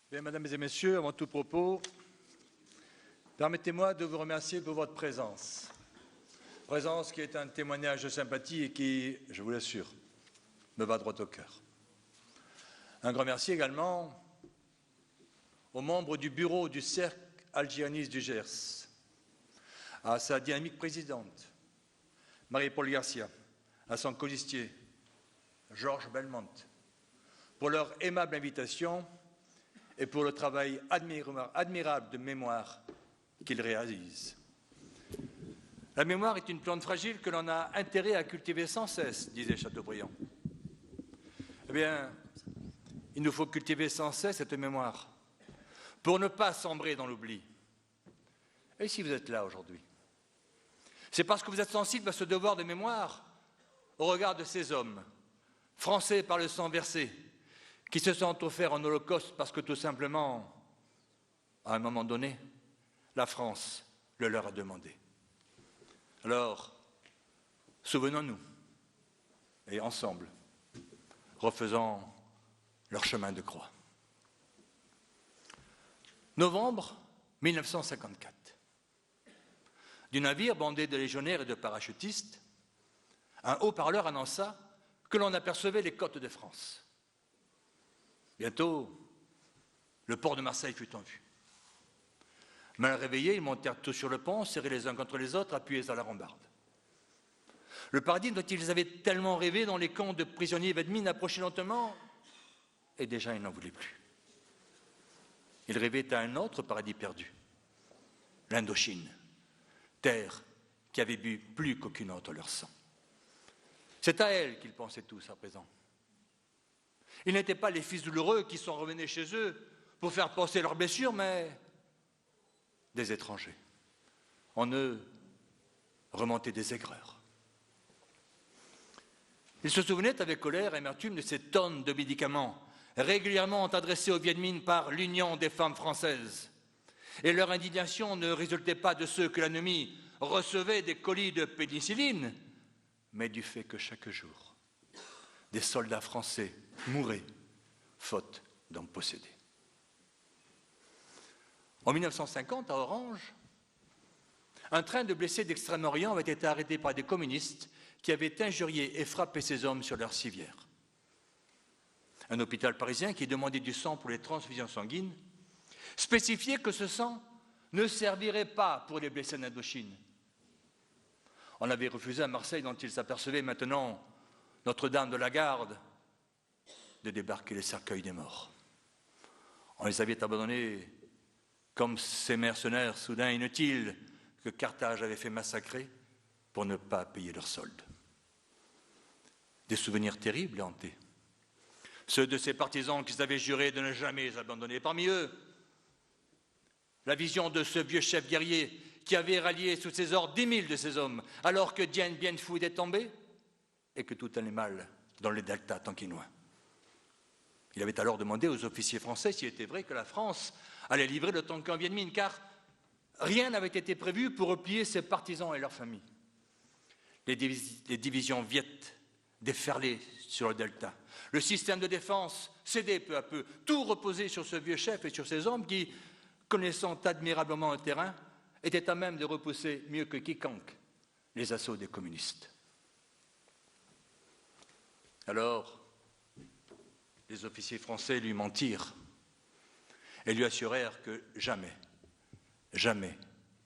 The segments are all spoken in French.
Bien, mesdames et messieurs, avant tout propos, permettez-moi de vous remercier pour votre présence. Présence qui est un témoignage de sympathie et qui, je vous l'assure, me va droit au cœur. Un grand merci également aux membres du bureau du Cercle Algéaniste du Gers, à sa dynamique présidente, Marie-Paul Garcia, à son colistier, Georges Belmont, pour leur aimable invitation et pour le travail admirable de mémoire qu'ils réalisent. La mémoire est une plante fragile que l'on a intérêt à cultiver sans cesse, disait Chateaubriand. Eh bien, il nous faut cultiver sans cesse cette mémoire pour ne pas sombrer dans l'oubli. Et si vous êtes là aujourd'hui, c'est parce que vous êtes sensible à ce devoir de mémoire au regard de ces hommes, français par le sang versé, qui se sont offerts en holocauste parce que tout simplement, à un moment donné, la France le leur a demandé. Alors, souvenons-nous, et ensemble, refaisons leur chemin de croix. Novembre 1954. Du navire bondé de légionnaires et de parachutistes, un haut-parleur annonça que l'on apercevait les côtes de France. Bientôt, le port de Marseille fut en vue. Mal réveillés, ils montèrent tous sur le pont, serrés les uns contre les autres, appuyés à la rambarde. Le paradis dont ils avaient tellement rêvé dans les camps de prisonniers Vedmine approchait lentement, et déjà ils n'en voulaient plus. Ils rêvaient à un autre paradis perdu, l'Indochine, terre qui avait bu plus qu'aucune autre leur sang. C'est à elle qu'ils pensaient tous à présent. Ils n'étaient pas les fils douloureux qui sont revenus chez eux pour faire passer leurs blessures, mais des étrangers. En eux remontaient des aigreurs. Ils se souvenaient avec colère et amertume de ces tonnes de médicaments régulièrement adressés aux Viet-Minh par l'Union des femmes françaises. Et leur indignation ne résultait pas de ceux que l'ennemi recevait des colis de pénicilline, mais du fait que chaque jour, des soldats français mouraient, faute d'en posséder. En 1950, à Orange, un train de blessés d'Extrême-Orient avait été arrêté par des communistes qui avaient injurié et frappé ces hommes sur leur civière. Un hôpital parisien qui demandait du sang pour les transfusions sanguines spécifiait que ce sang ne servirait pas pour les blessés d'Indochine. On avait refusé à Marseille, dont ils s'apercevaient maintenant Notre-Dame de la Garde, de débarquer les cercueils des morts. On les avait abandonnés comme ces mercenaires soudain inutiles que Carthage avait fait massacrer pour ne pas payer leur solde. Des souvenirs terribles hantaient. Ceux de ces partisans qu'ils avaient juré de ne jamais abandonner. Parmi eux, la vision de ce vieux chef guerrier qui avait rallié sous ses ordres 10 000 de ses hommes, alors que Dien Bien Phu était tombé et que tout allait mal dans le delta tankinois. Il avait alors demandé aux officiers français s'il était vrai que la France allait livrer le Tonkin Viet Minh, car rien n'avait été prévu pour replier ses partisans et leurs familles. Les divisions viettes déferlaient sur le delta. Le système de défense cédait peu à peu. Tout reposait sur ce vieux chef et sur ses hommes qui, connaissant admirablement le terrain, étaient à même de repousser mieux que quiconque les assauts des communistes. Alors, les officiers français lui mentirent et lui assurèrent que jamais, jamais,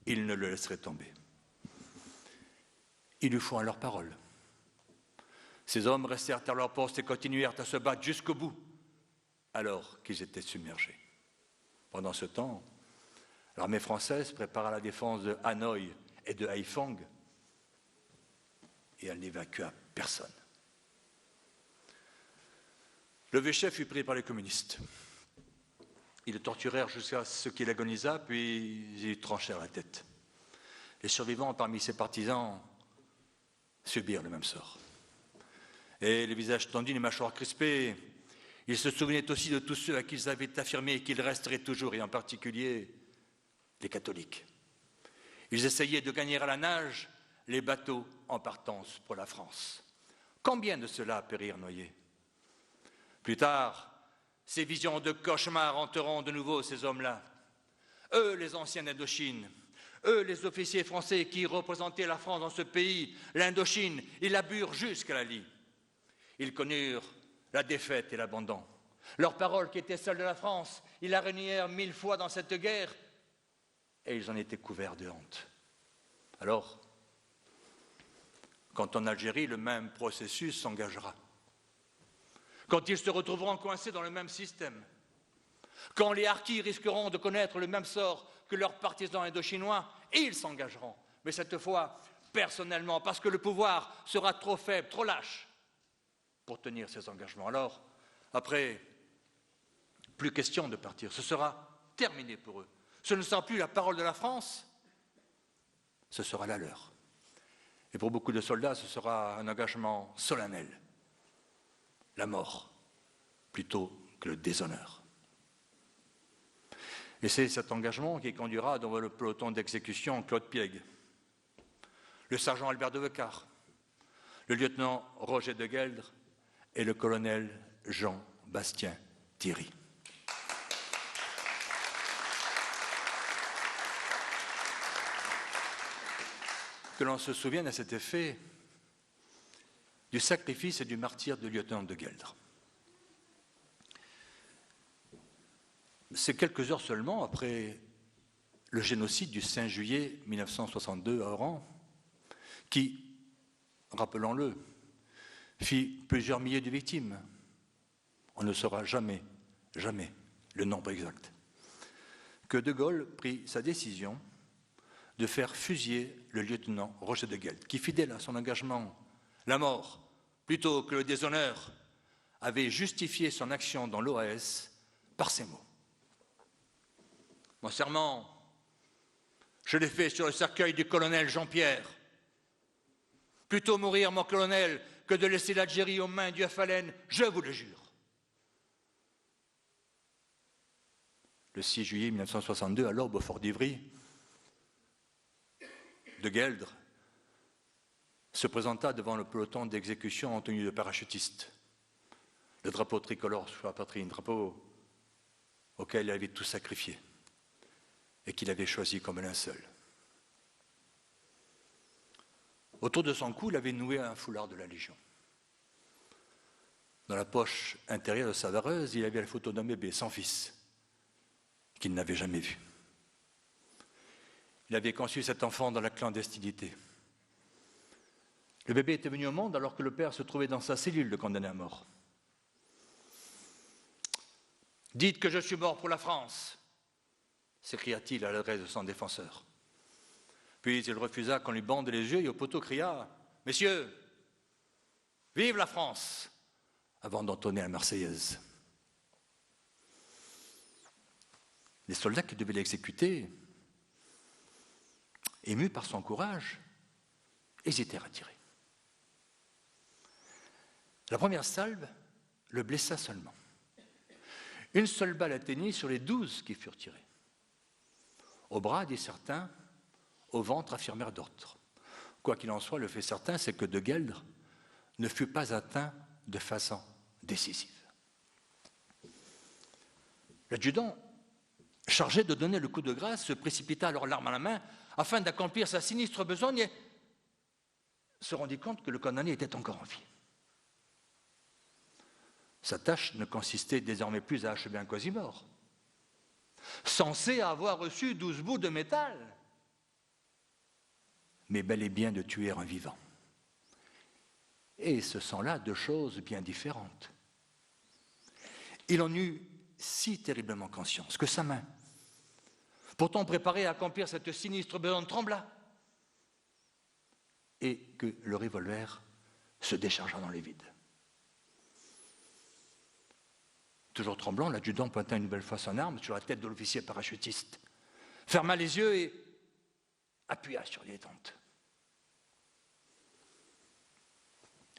ils ne le laisseraient tomber. Ils lui font à leur parole. Ces hommes restèrent à leur poste et continuèrent à se battre jusqu'au bout, alors qu'ils étaient submergés. Pendant ce temps, l'armée française prépara la défense de Hanoï et de Haiphong, et elle n'évacua personne. Le vieux chef fut pris par les communistes. Ils le torturèrent jusqu'à ce qu'il agonisa, puis ils lui tranchèrent la tête. Les survivants parmi ses partisans subirent le même sort. Et les visages tendus, les mâchoires crispées, ils se souvenaient aussi de tous ceux à qui ils avaient affirmé qu'ils resteraient toujours, et en particulier les catholiques. Ils essayaient de gagner à la nage les bateaux en partance pour la France. Combien de ceux-là périrent noyés? Plus tard, Ces visions de cauchemar hanteront de nouveau ces hommes-là. Eux, les anciens d'Indochine, eux, les officiers français qui représentaient la France dans ce pays, l'Indochine, ils la burent jusqu'à la lie. Ils connurent la défaite et l'abandon. Leurs paroles, qui étaient celles de la France, ils la renièrent 1000 fois dans cette guerre, et ils en étaient couverts de honte. Alors, quand en Algérie, le même processus s'engagera, quand ils se retrouveront coincés dans le même système, quand les harkis risqueront de connaître le même sort que leurs partisans indochinois, ils s'engageront, mais cette fois personnellement, parce que le pouvoir sera trop faible, trop lâche pour tenir ces engagements. Alors, après, plus question de partir, ce sera terminé pour eux. Ce ne sera plus la parole de la France, ce sera la leur. Et pour beaucoup de soldats, ce sera un engagement solennel, la mort, plutôt que le déshonneur. Et c'est cet engagement qui conduira devant le peloton d'exécution Claude Piègue, le sergent Albert de Veuccar, le lieutenant Roger de Gueldre et le colonel Jean-Bastien Thierry. Que l'on se souvienne à cet effet du sacrifice et du martyre du lieutenant de Gueldre. C'est quelques heures seulement après le génocide du 5 juillet 1962 à Oran, qui, rappelons-le, fit plusieurs milliers de victimes. On ne saura jamais le nombre exact. Que De Gaulle prit sa décision de faire fusiller le lieutenant Roger de Gueldre, qui, fidèle à son engagement, la mort, plutôt que le déshonneur, avait justifié son action dans l'OAS par ces mots. Mon serment, je l'ai fait sur le cercueil du colonel Jean-Pierre. Plutôt mourir, mon colonel, que de laisser l'Algérie aux mains du FLN, je vous le jure. Le 6 juillet 1962, à l'aube au fort d'Ivry, de Gueldre se présenta devant le peloton d'exécution en tenue de parachutiste. Le drapeau tricolore sur la poitrine, drapeau auquel il avait tout sacrifié et qu'il avait choisi comme linceul. Autour de son cou, il avait noué un foulard de la Légion. Dans la poche intérieure de sa vareuse, il avait la photo d'un bébé, son fils, qu'il n'avait jamais vu. Il avait conçu cet enfant dans la clandestinité. Le bébé était venu au monde alors que le père se trouvait dans sa cellule de condamné à mort. « Dites que je suis mort pour la France !» s'écria-t-il à l'adresse de son défenseur. Puis il refusa qu'on lui bande les yeux et au poteau cria « Messieurs, vive la France !» avant d'entonner la Marseillaise. Les soldats qui devaient l'exécuter, émus par son courage, hésitèrent à tirer. La première salve le blessa seulement. Une seule balle atteignit sur les 12 qui furent tirés. Au bras, disent certains, au ventre, affirmèrent d'autres. Quoi qu'il en soit, le fait certain, c'est que de Gueldre ne fut pas atteint de façon décisive. L'adjudant, chargé de donner le coup de grâce, se précipita alors l'arme à la main afin d'accomplir sa sinistre besogne et se rendit compte que le condamné était encore en vie. Sa tâche ne consistait désormais plus à achever un quasi-mort, censé avoir reçu 12 bouts de métal, mais bel et bien de tuer un vivant. Et ce sont là deux choses bien différentes. Il en eut si terriblement conscience que sa main, pourtant préparée à accomplir cette sinistre besogne, trembla et que le revolver se déchargea dans les vides. Toujours tremblant, l'adjudant pointa une nouvelle fois son arme sur la tête de l'officier parachutiste, ferma les yeux et appuya sur les détentes.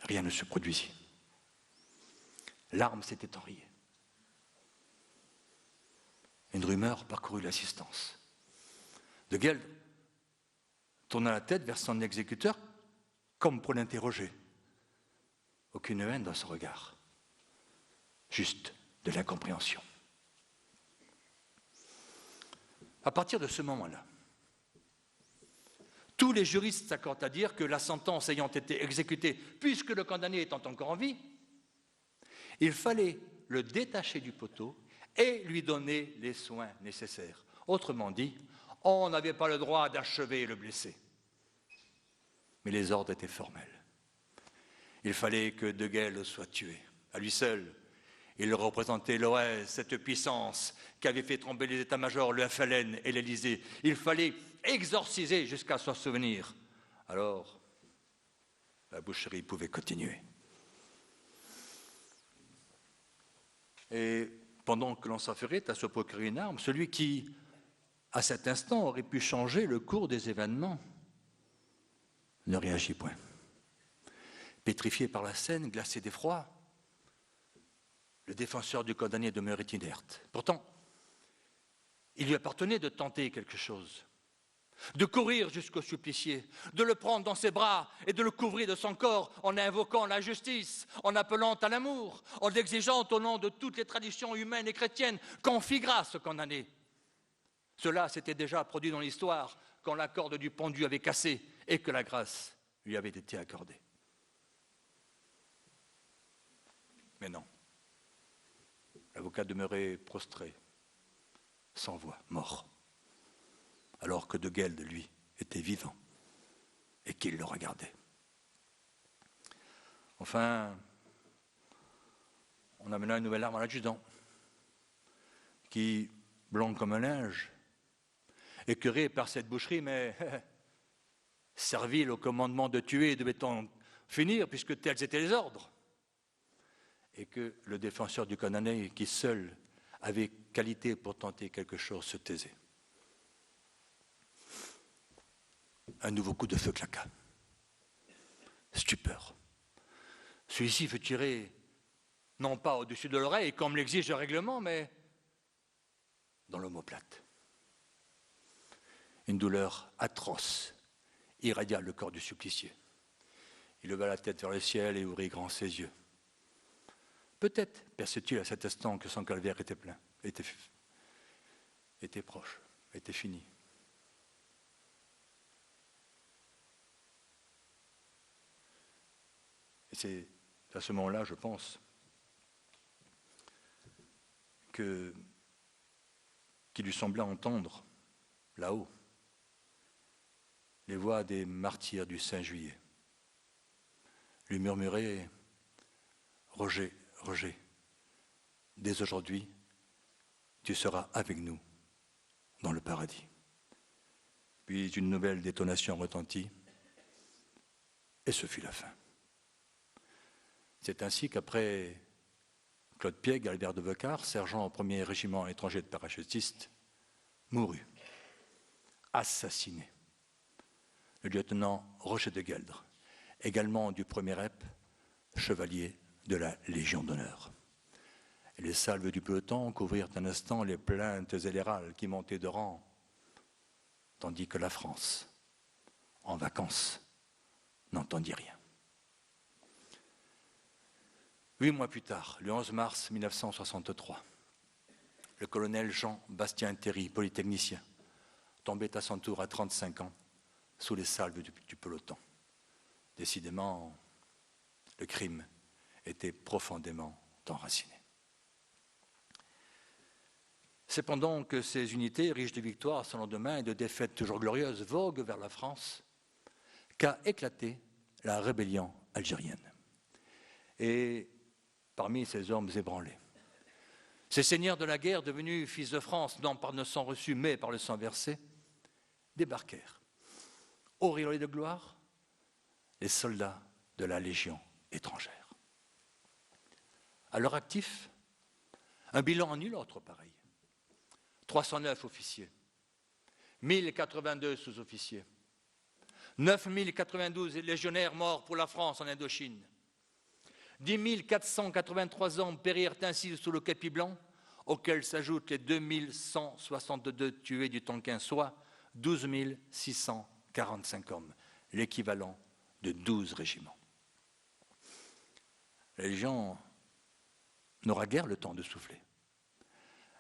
Rien ne se produisit. L'arme s'était enrayée. Une rumeur parcourut l'assistance. De Gueldre tourna la tête vers son exécuteur comme pour l'interroger. Aucune haine dans son regard, juste de l'incompréhension. À partir de ce moment-là, tous les juristes s'accordent à dire que la sentence ayant été exécutée, puisque le condamné étant encore en vie, il fallait le détacher du poteau et lui donner les soins nécessaires. Autrement dit, on n'avait pas le droit d'achever le blessé. Mais les ordres étaient formels. Il fallait que De Gesle soit tué. À lui seul, il représentait l'OS, cette puissance qui avait fait trembler les états-majors, le FLN et l'Élysée. Il fallait exorciser jusqu'à s'en souvenir. Alors, la boucherie pouvait continuer. Et pendant que l'on s'affairait à se procurer une arme, celui qui, à cet instant, aurait pu changer le cours des événements, ne réagit point. Pétrifié par la scène, glacé d'effroi, le défenseur du condamné demeurait inerte. Pourtant, il lui appartenait de tenter quelque chose, de courir jusqu'au supplicié, de le prendre dans ses bras et de le couvrir de son corps en invoquant la justice, en appelant à l'amour, en exigeant au nom de toutes les traditions humaines et chrétiennes qu'on fît grâce au condamné. Cela s'était déjà produit dans l'histoire quand la corde du pendu avait cassé et que la grâce lui avait été accordée. Mais non, l'avocat demeurait prostré, sans voix, mort, alors que De Gesle, lui, était vivant et qu'il le regardait. Enfin, on amena une nouvelle arme à l'adjudant, qui, blanc comme un linge, écœuré par cette boucherie, mais servile au commandement de tuer, devait-on finir, puisque tels étaient les ordres, et que le défenseur du condamné, qui seul avait qualité pour tenter quelque chose, se taisait. Un nouveau coup de feu claqua. Stupeur. Celui-ci fut tiré, non pas au-dessus de l'oreille, comme l'exige le règlement, mais dans l'omoplate. Une douleur atroce irradia le corps du supplicié. Il leva la tête vers le ciel et ouvrit grand ses yeux. Peut-être perçut-il à cet instant que son calvaire était plein, était proche, était fini. Et c'est à ce moment-là, je pense, qu'il lui semblait entendre, là-haut, les voix des martyrs du 5 juillet. Lui murmurer « Roger, Roger, dès aujourd'hui, tu seras avec nous dans le paradis. » Puis une nouvelle détonation retentit, et ce fut la fin. C'est ainsi qu'après Claude Piègue, Albert de Veuccar, sergent au 1er régiment étranger de parachutistes, mourut, assassiné. Le lieutenant Roger de Gueldre, également du 1er rep, chevalier de la Légion d'honneur. Et les salves du peloton couvrirent un instant les plaintes et les râles qui montaient de rang, tandis que la France, en vacances, n'entendit rien. 8 mois plus tard, le 11 mars 1963, le colonel Jean-Bastien Théry, polytechnicien, tombait à son tour à 35 ans sous les salves du peloton. Décidément, le crime était profondément enraciné. C'est pendant que ces unités, riches de victoires sans lendemain et de défaites toujours glorieuses, voguent vers la France, qu'a éclaté la rébellion algérienne. Et parmi ces hommes ébranlés, ces seigneurs de la guerre devenus fils de France, non par le sang reçu, mais par le sang versé, débarquèrent, auréolés de gloire, les soldats de la Légion étrangère. À leur actif, un bilan en nul autre pareil. 309 officiers, 1082 sous-officiers, 9092 légionnaires morts pour la France en Indochine. 10 483 hommes périrent ainsi sous le képi blanc, auxquels s'ajoutent les 2162 tués du Tonkin, soit 12 645 hommes, l'équivalent de 12 régiments. La Légion n'aura guère le temps de souffler.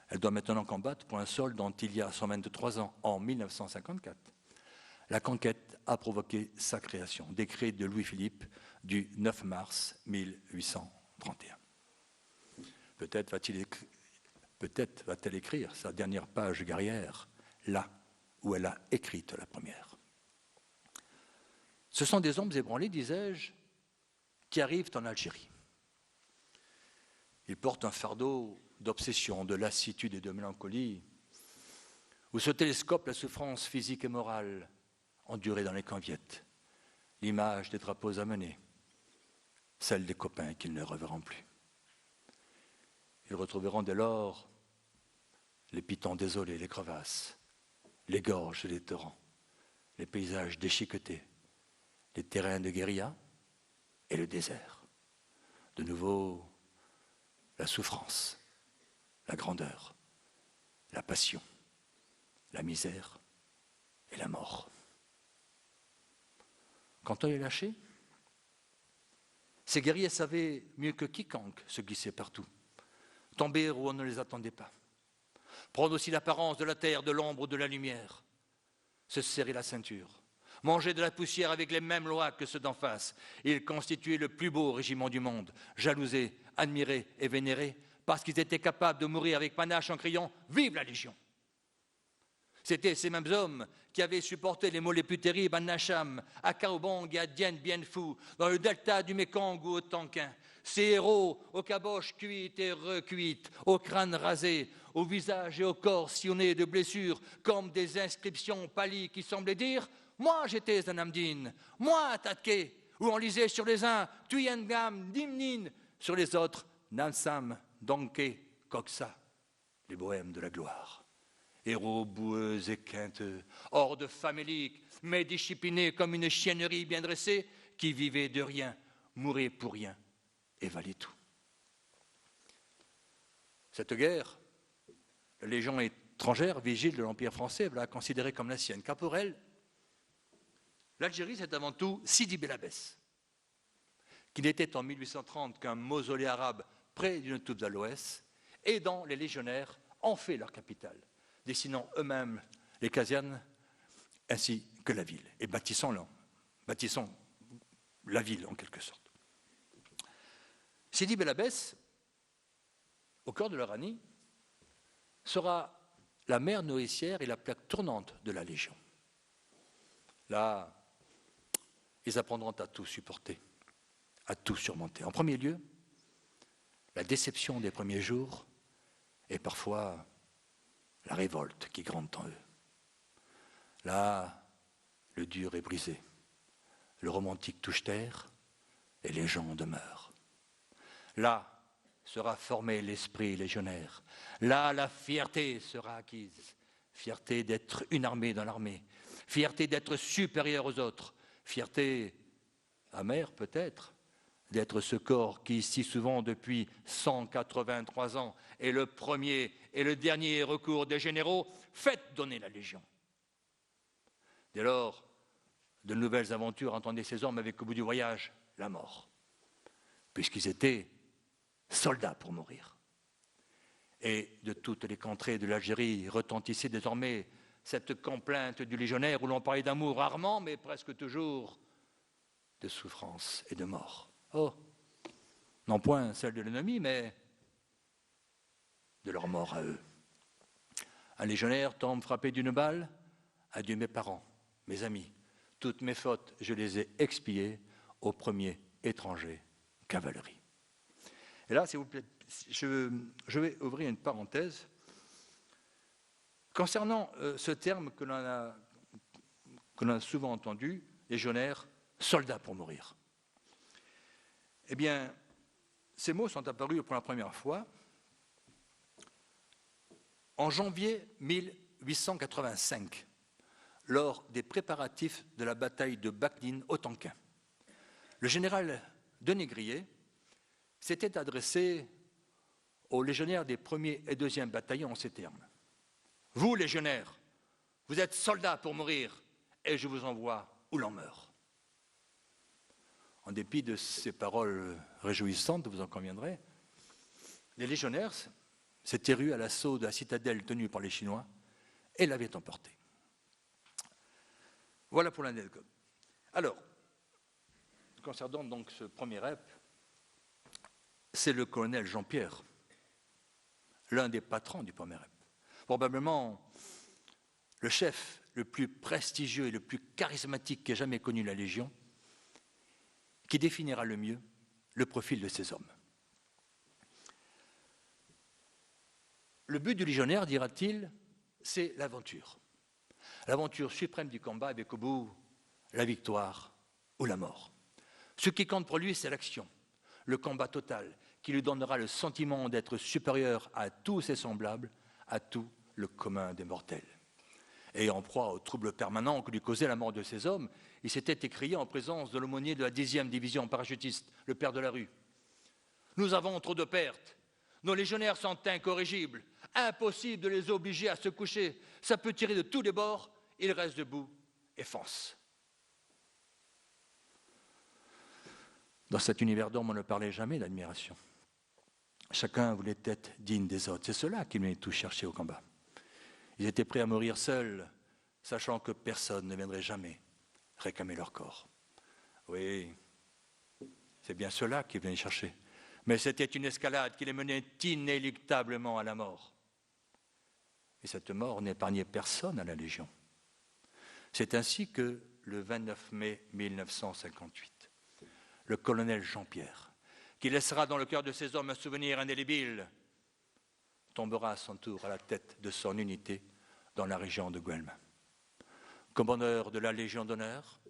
Elle doit maintenant combattre pour un sol dont il y a 123 ans, en 1954. La conquête a provoqué sa création, décret de Louis-Philippe du 9 mars 1831. Peut-être va-t-elle écrire sa dernière page guerrière, là où elle a écrite la première. Ce sont des hommes ébranlés, disais-je, qui arrivent en Algérie. Ils portent un fardeau d'obsession, de lassitude et de mélancolie, où se télescope la souffrance physique et morale endurée dans les camps viettes, l'image des drapeaux amenés, celle des copains qu'ils ne reverront plus. Ils retrouveront dès lors les pitons désolés, les crevasses, les gorges et les torrents, les paysages déchiquetés, les terrains de guérilla et le désert. De nouveau, la souffrance, la grandeur, la passion, la misère et la mort. Quand on est lâché, ces guerriers savaient mieux que quiconque se glisser partout, tomber où on ne les attendait pas, prendre aussi l'apparence de la terre, de l'ombre ou de la lumière, se serrer la ceinture, manger de la poussière avec les mêmes lois que ceux d'en face. Ils constituaient le plus beau régiment du monde, jalousés, admirés et vénérés, parce qu'ils étaient capables de mourir avec panache en criant « Vive la Légion !» C'étaient ces mêmes hommes qui avaient supporté les maux les plus terribles à Nacham, à Kaobong et à Dien Bien Phu, dans le delta du Mékong ou au Tonkin. Ces héros aux caboches cuites et recuites, aux crânes rasés, aux visages et aux corps sillonnés de blessures, comme des inscriptions pâlies qui semblaient dire « Moi j'étais un Amdine, moi Tatke », où on lisait sur les uns « Tuyengam, Dimnin », sur les autres « Nansam, Donke, Koksa », les bohèmes de la gloire. Héros boueux et quinteux, hordes faméliques, mais disciplinés comme une chiennerie bien dressée, qui vivaient de rien, mouraient pour rien et valaient tout. Cette guerre, la Légion étrangère, vigile de l'Empire français, l'a considérée comme la sienne, car pour elle, l'Algérie, c'est avant tout Sidi Bel Abbès, qui n'était en 1830 qu'un mausolée arabe près d'une toubs à l'ouest, et dont les légionnaires ont fait leur capitale, dessinant eux-mêmes les casernes ainsi que la ville, et bâtissant la ville en quelque sorte. Sidi Bel Abbès, au cœur de l'Oranie, sera la mère nourricière et la plaque tournante de la Légion. Là, ils apprendront à tout supporter, à tout surmonter. En premier lieu, la déception des premiers jours et parfois la révolte qui gronde en eux. Là, le dur est brisé, le romantique touche terre et les gens demeurent. Là sera formé l'esprit légionnaire. Là, la fierté sera acquise. Fierté d'être une armée dans l'armée. Fierté d'être supérieur aux autres. Fierté amère peut-être d'être ce corps qui, si souvent depuis 183 ans, est le premier et le dernier recours des généraux, faites donner la Légion. Dès lors, de nouvelles aventures entendaient ces hommes avec au bout du voyage la mort, puisqu'ils étaient soldats pour mourir. Et de toutes les contrées de l'Algérie retentissait désormais cette complainte du légionnaire où l'on parlait d'amour rarement, mais presque toujours de souffrance et de mort. Oh, non point celle de l'ennemi, mais de leur mort à eux. Un légionnaire tombe frappé d'une balle, adieu mes parents, mes amis, toutes mes fautes, je les ai expiées au premier étranger cavalerie. Et là, s'il vous plaît, je vais ouvrir une parenthèse concernant ce terme que l'on a souvent entendu, légionnaire, soldat pour mourir. Eh bien, ces mots sont apparus pour la première fois en janvier 1885, lors des préparatifs de la bataille de Bakhnin au Tonkin. Le général de Négrier s'était adressé aux légionnaires des 1er et 2e bataillons en ces termes. « Vous, légionnaires, vous êtes soldats pour mourir, et je vous envoie où l'on meurt. » En dépit de ces paroles réjouissantes, vous en conviendrez, Les légionnaires s'étaient rués à l'assaut de la citadelle tenue par les Chinois et l'avaient emportée. Voilà pour l'anecdote. Alors, concernant donc ce premier rep, c'est le colonel Jean-Pierre, l'un des patrons du premier rep. Probablement le chef le plus prestigieux et le plus charismatique qu'ait jamais connu la Légion, qui définira le mieux le profil de ces hommes. Le but du légionnaire, dira-t-il, c'est l'aventure. L'aventure suprême du combat avec au bout la victoire ou la mort. Ce qui compte pour lui, c'est l'action, le combat total, qui lui donnera le sentiment d'être supérieur à tous ses semblables, à tout le commun des mortels. Et en proie au trouble permanent que lui causait la mort de ces hommes, il s'était écrié en présence de l'aumônier de la 10e division parachutiste, le père de la rue. « Nous avons trop de pertes. Nos légionnaires sont incorrigibles. Impossible de les obliger à se coucher. Ça peut tirer de tous les bords. Ils restent debout et foncent. » Dans cet univers d'hommes, on ne parlait jamais d'admiration. Chacun voulait être digne des autres. C'est cela qui venait tout chercher au combat. Ils étaient prêts à mourir seuls, sachant que personne ne viendrait jamais réclamer leur corps. Oui, c'est bien cela qu'ils venaient chercher. Mais c'était une escalade qui les menait inéluctablement à la mort. Et cette mort n'épargnait personne à la Légion. C'est ainsi que, le 29 mai 1958, le colonel Jean-Pierre, qui laissera dans le cœur de ces hommes un souvenir indélébile, tombera à son tour à la tête de son unité dans la région de Guelma. Commandeur de la Légion d'honneur,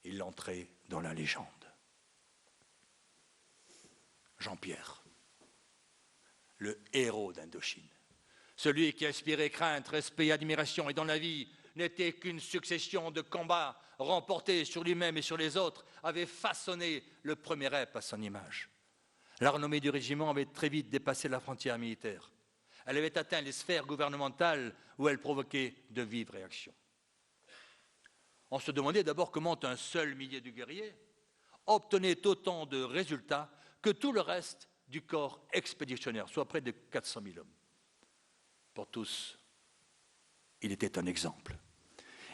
il entrait dans la légende. Jean-Pierre, le héros d'Indochine, celui qui inspirait crainte, respect et admiration, et dont la vie n'était qu'une succession de combats remportés sur lui-même et sur les autres, avait façonné le premier rep à son image. La renommée du régiment avait très vite dépassé la frontière militaire. Elle avait atteint les sphères gouvernementales où elle provoquait de vives réactions. On se demandait d'abord comment un seul millier de guerriers obtenait autant de résultats que tout le reste du corps expéditionnaire, soit près de 400 000 hommes. Pour tous, il était un exemple.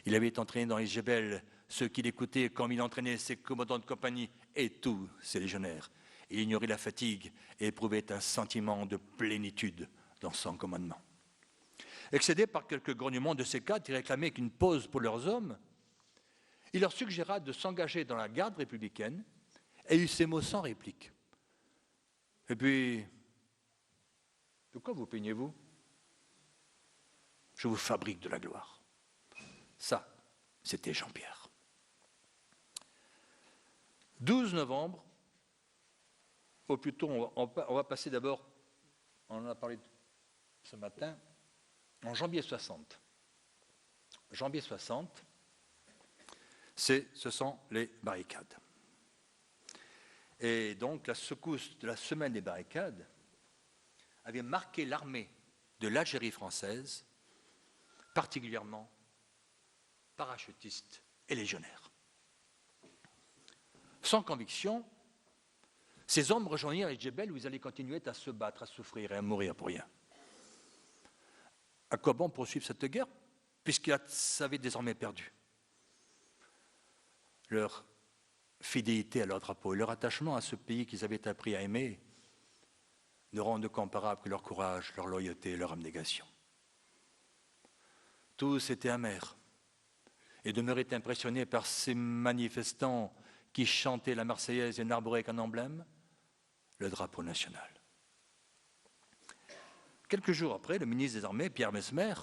Il avait entraîné dans les Jebel ceux qui l'écoutaient comme il entraînait ses commandants de compagnie et tous ses légionnaires. Il ignorait la fatigue et éprouvait un sentiment de plénitude dans son commandement. Excédé par quelques grognements de ces cadres qui réclamaient qu'une pause pour leurs hommes, il leur suggéra de s'engager dans la garde républicaine et eut ces mots sans réplique. Et puis, de quoi vous plaignez-vous? Je vous fabrique de la gloire. Ça, c'était Jean-Pierre. 12 novembre, ou plutôt on va passer d'abord, on en a parlé ce matin, en janvier 60. Janvier 60, ce sont les barricades. Et donc la secousse de la semaine des barricades avait marqué l'armée de l'Algérie française, particulièrement parachutistes et légionnaires. Sans conviction, ces hommes rejoignirent les Djebel où ils allaient continuer à se battre, à souffrir et à mourir pour rien. À quoi bon poursuivre cette guerre, puisqu'ils avaient désormais perdu? Leur fidélité à leur drapeau et leur attachement à ce pays qu'ils avaient appris à aimer ne rendent comparables que leur courage, leur loyauté et leur abnégation. Tous étaient amers et demeuraient impressionnés par ces manifestants qui chantaient la Marseillaise et n'arboraient qu'un emblème, le drapeau national. Quelques jours après, le ministre des Armées, Pierre Mesmer,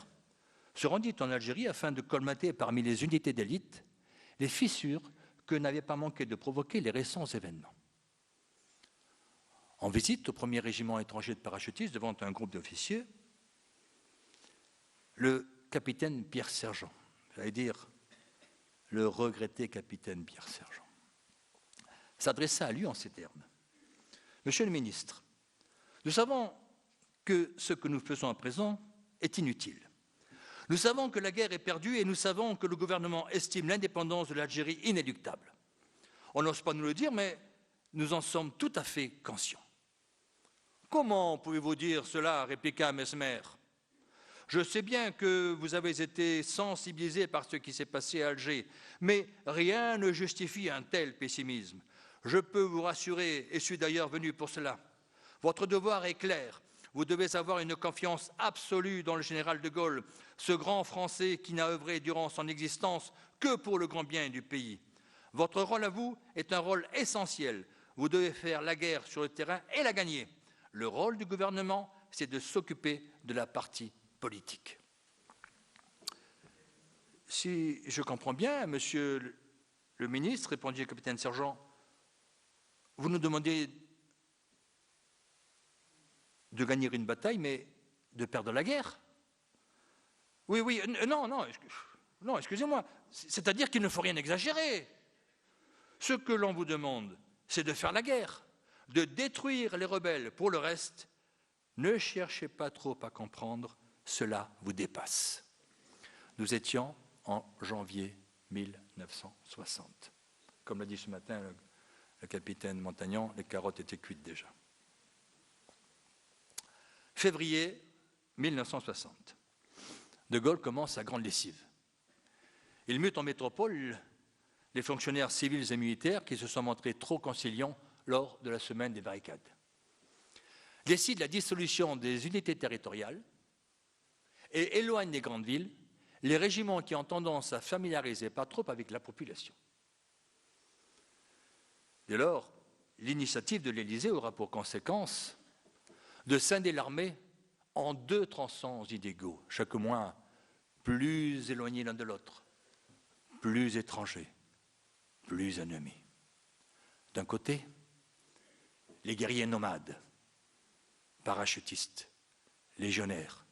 se rendit en Algérie afin de colmater parmi les unités d'élite les fissures que n'avaient pas manqué de provoquer les récents événements. En visite au premier régiment étranger de parachutistes devant un groupe d'officiers, le capitaine Pierre Sergent, j'allais dire le regretté capitaine Pierre Sergent, s'adressa à lui en ces termes. « Monsieur le ministre, nous savons que ce que nous faisons à présent est inutile. Nous savons que la guerre est perdue et nous savons que le gouvernement estime l'indépendance de l'Algérie inéluctable. On n'ose pas nous le dire, mais nous en sommes tout à fait conscients. Comment pouvez-vous dire cela répliqua Mesmer. Je sais bien que vous avez été sensibilisé par ce qui s'est passé à Alger, mais rien ne justifie un tel pessimisme. Je peux vous rassurer, et suis d'ailleurs venu pour cela. Votre devoir est clair. Vous devez avoir une confiance absolue dans le général de Gaulle, ce grand Français qui n'a œuvré durant son existence que pour le grand bien du pays. Votre rôle à vous est un rôle essentiel. Vous devez faire la guerre sur le terrain et la gagner. Le rôle du gouvernement, c'est de s'occuper de la partie politique. Si je comprends bien, monsieur le ministre, répondit le capitaine-sergent, vous nous demandez de gagner une bataille, mais de perdre la guerre. Oui, non, excusez-moi. C'est-à-dire qu'il ne faut rien exagérer. Ce que l'on vous demande, c'est de faire la guerre, de détruire les rebelles. Pour le reste, ne cherchez pas trop à comprendre, cela vous dépasse. Nous étions en janvier 1960. Comme l'a dit ce matin le capitaine Montagnan, les carottes étaient cuites déjà. Février 1960. De Gaulle commence sa grande lessive. Il mute en métropole les fonctionnaires civils et militaires qui se sont montrés trop conciliants lors de la semaine des barricades. Décide la dissolution des unités territoriales et éloigne des grandes villes les régiments qui ont tendance à familiariser pas trop avec la population. Dès lors, l'initiative de l'Élysée aura pour conséquence de scinder l'armée en deux tronçons inégaux, chaque moins plus éloignés l'un de l'autre, plus étrangers, plus ennemis. D'un côté, les guerriers nomades, parachutistes, légionnaires,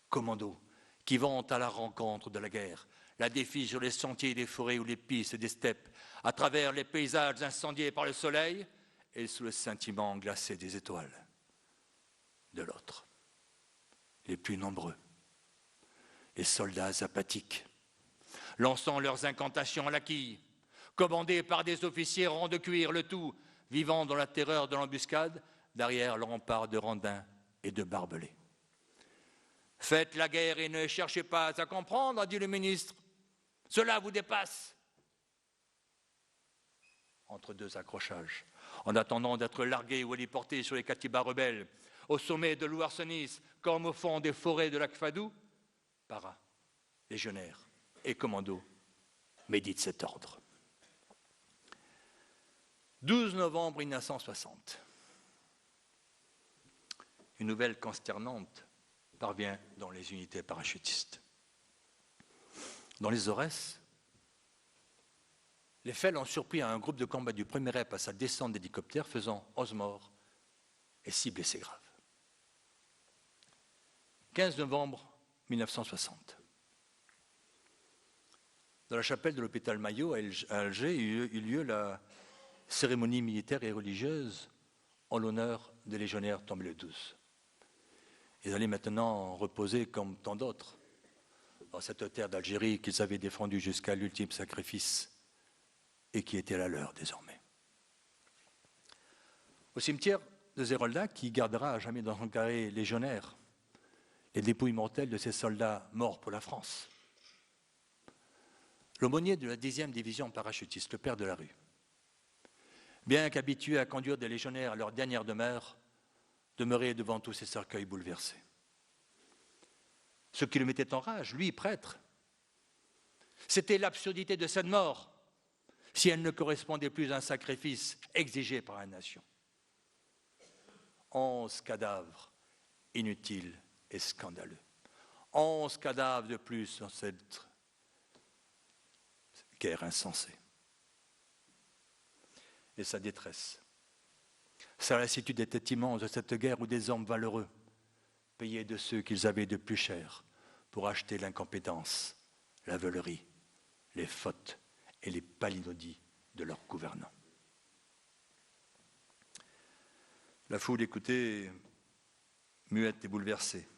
commandos, qui vont à la rencontre de la guerre, la défient sur les sentiers des forêts ou les pistes des steppes, à travers les paysages incendiés par le soleil et sous le scintillement glacé des étoiles. De l'autre, les plus nombreux, les soldats apathiques, lançant leurs incantations à la quille, commandés par des officiers ronds de cuir, le tout vivant dans la terreur de l'embuscade, derrière le rempart de rondins et de barbelés. Faites la guerre et ne cherchez pas à comprendre, a dit le ministre. Cela vous dépasse. Entre deux accrochages, en attendant d'être largués ou héliportés sur les Katibas rebelles, au sommet de l'Ouarsenis, comme au fond des forêts de lac Fadou, paras, légionnaires et commandos méditent cet ordre. 12 novembre 1960. Une nouvelle consternante parvient dans les unités parachutistes. Dans les Aurès, les FEL ont surpris un groupe de combat du 1er REP à sa descente d'hélicoptère, faisant 11 morts et 6 blessés graves. 15 novembre 1960. Dans la chapelle de l'hôpital Maillot à Alger, il eut lieu la cérémonie militaire et religieuse en l'honneur des légionnaires tombés le 12. Ils allaient maintenant reposer comme tant d'autres dans cette terre d'Algérie qu'ils avaient défendue jusqu'à l'ultime sacrifice et qui était la leur désormais. Au cimetière de Zérolda, qui gardera à jamais dans son carré légionnaire les dépouilles mortelles de ces soldats morts pour la France, l'aumônier de la 10e division parachutiste, le père de la rue, bien qu'habitué à conduire des légionnaires à leur dernière demeure, demeurait devant tous ces cercueils bouleversés. Ce qui le mettait en rage, lui, prêtre, c'était l'absurdité de cette mort, si elle ne correspondait plus à un sacrifice exigé par la nation. 11 cadavres inutiles et scandaleux. 11 cadavres de plus dans cette guerre insensée. Et sa détresse. Sa lassitude était immense de cette guerre où des hommes valeureux payaient de ceux qu'ils avaient de plus cher pour acheter l'incompétence, la veulerie, les fautes et les palinodies de leurs gouvernants. La foule écoutait, muette et bouleversée,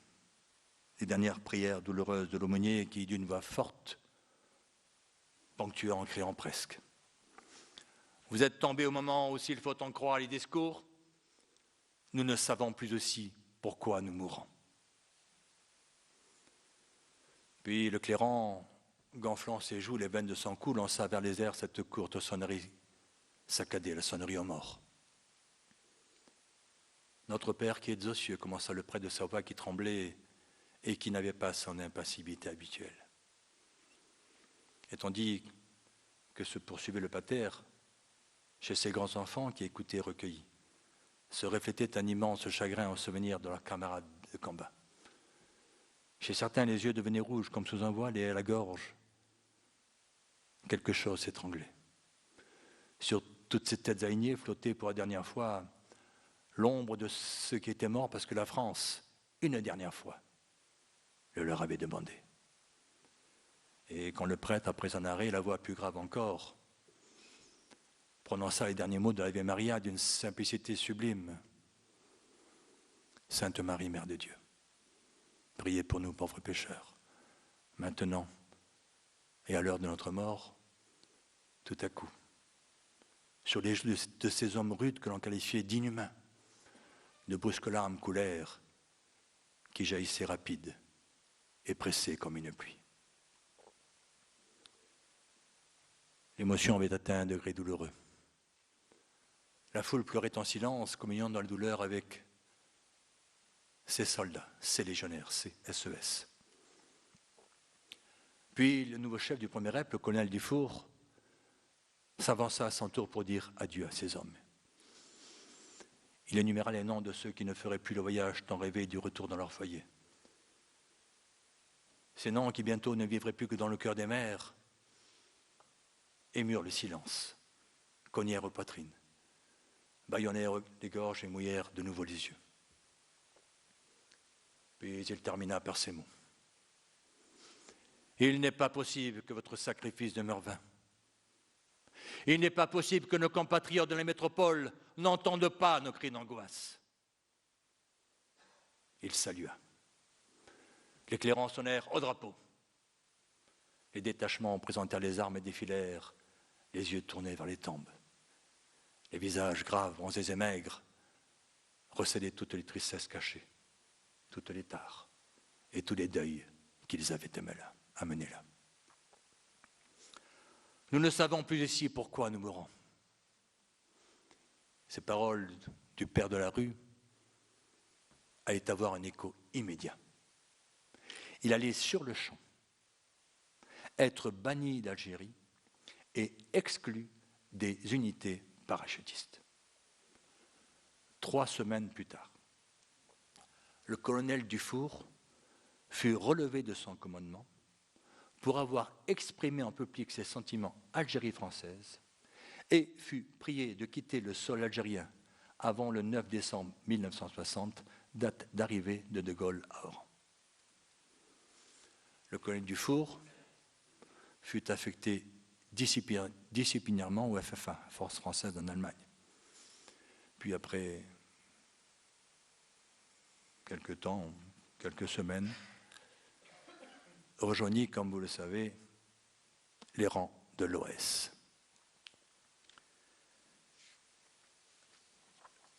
les dernières prières douloureuses de l'aumônier qui, d'une voix forte, ponctua en criant presque. Vous êtes tombés au moment où, s'il faut en croire les discours, nous ne savons plus aussi pourquoi nous mourons. Puis le clairon, gonflant ses joues, les veines de son cou, lança vers les airs cette courte sonnerie saccadée, la sonnerie aux morts. Notre Père qui êtes aux cieux, commença le prêtre de sa voix qui tremblait et qui n'avait pas son impassibilité habituelle. Et tandis que se poursuivait le pater, chez ces grands enfants qui écoutaient recueillis, se reflétait un immense chagrin en souvenir de leurs camarades de combat. Chez certains, les yeux devenaient rouges comme sous un voile et à la gorge, quelque chose s'étranglait. Sur toutes ces têtes alignées flottait pour la dernière fois l'ombre de ceux qui étaient morts parce que la France, une dernière fois, le leur avait demandé. Et quand le prêtre, après un arrêt, la voix plus grave encore, prononça les derniers mots de l'Ave Maria d'une simplicité sublime. Sainte Marie, Mère de Dieu, priez pour nous pauvres pécheurs, maintenant et à l'heure de notre mort. Tout à coup, sur les joues de ces hommes rudes que l'on qualifiait d'inhumains, de brusques larmes coulèrent, qui jaillissaient rapides et pressées comme une pluie. L'émotion avait atteint un degré douloureux. La foule pleurait en silence, communiant dans la douleur avec ces soldats, ces légionnaires, ces SES. Puis le nouveau chef du premier rep, le colonel Dufour, s'avança à son tour pour dire adieu à ces hommes. Il énuméra les noms de ceux qui ne feraient plus le voyage tant rêvé du retour dans leur foyer. Ces noms qui bientôt ne vivraient plus que dans le cœur des mères, émurent le silence, cognèrent aux poitrines, bâillonnèrent les gorges et mouillèrent de nouveau les yeux. Puis il termina par ces mots. Il n'est pas possible que votre sacrifice demeure vain. Il n'est pas possible que nos compatriotes de la métropole n'entendent pas nos cris d'angoisse. Il salua. Les clairons sonnèrent au drapeau. Les détachements présentèrent les armes et défilèrent, les yeux tournés vers les tombes. Les visages graves, bronzés et maigres, recédaient toutes les tristesses cachées, toutes les tares et tous les deuils qu'ils avaient amenés là. Nous ne savons plus ici pourquoi nous mourons. Ces paroles du père de la rue allaient avoir un écho immédiat. Il allait sur le champ être banni d'Algérie et exclu des unités parachutistes. 3 semaines plus tard, le colonel Dufour fut relevé de son commandement pour avoir exprimé en public ses sentiments Algérie française et fut prié de quitter le sol algérien avant le 9 décembre 1960, date d'arrivée de Gaulle à Oran. Le colonel Dufour fut affecté disciplinairement au FFA, Force française en Allemagne. Puis après quelques temps, quelques semaines, rejoignit, comme vous le savez, les rangs de l'OS.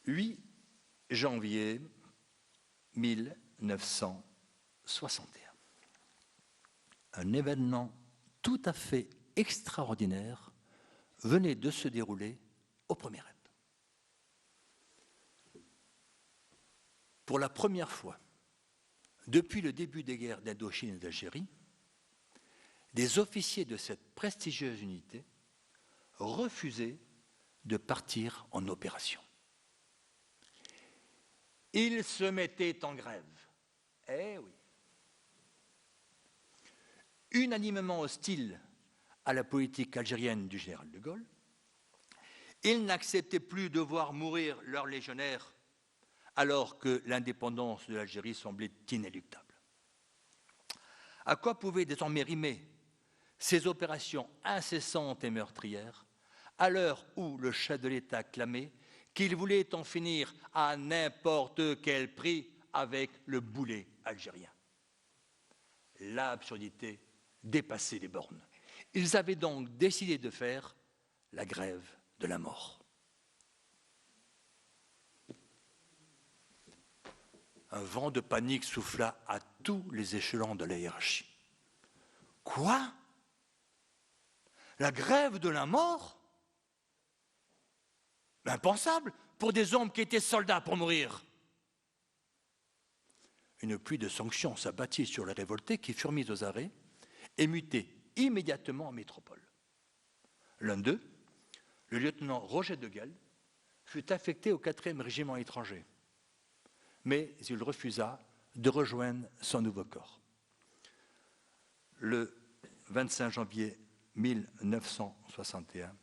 8 janvier 1961. Un événement tout à fait extraordinaire venait de se dérouler au premier rep. Pour la première fois, depuis le début des guerres d'Indochine et d'Algérie, des officiers de cette prestigieuse unité refusaient de partir en opération. Ils se mettaient en grève. Eh oui. Unanimement hostiles à la politique algérienne du général de Gaulle, ils n'acceptaient plus de voir mourir leurs légionnaires alors que l'indépendance de l'Algérie semblait inéluctable. À quoi pouvaient désormais rimer ces opérations incessantes et meurtrières à l'heure où le chef de l'État clamait qu'il voulait en finir à n'importe quel prix avec le boulet algérien? L'absurdité dépassait les bornes. Ils avaient donc décidé de faire la grève de la mort. Un vent de panique souffla à tous les échelons de la hiérarchie. Quoi? La grève de la mort? Impensable pour des hommes qui étaient soldats pour mourir. Une pluie de sanctions s'abattit sur les révoltés qui furent mis aux arrêts et mutés immédiatement en métropole. L'un d'eux, le lieutenant Roger de Guel, fut affecté au 4e régiment étranger, mais il refusa de rejoindre son nouveau corps. Le 25 janvier 1961,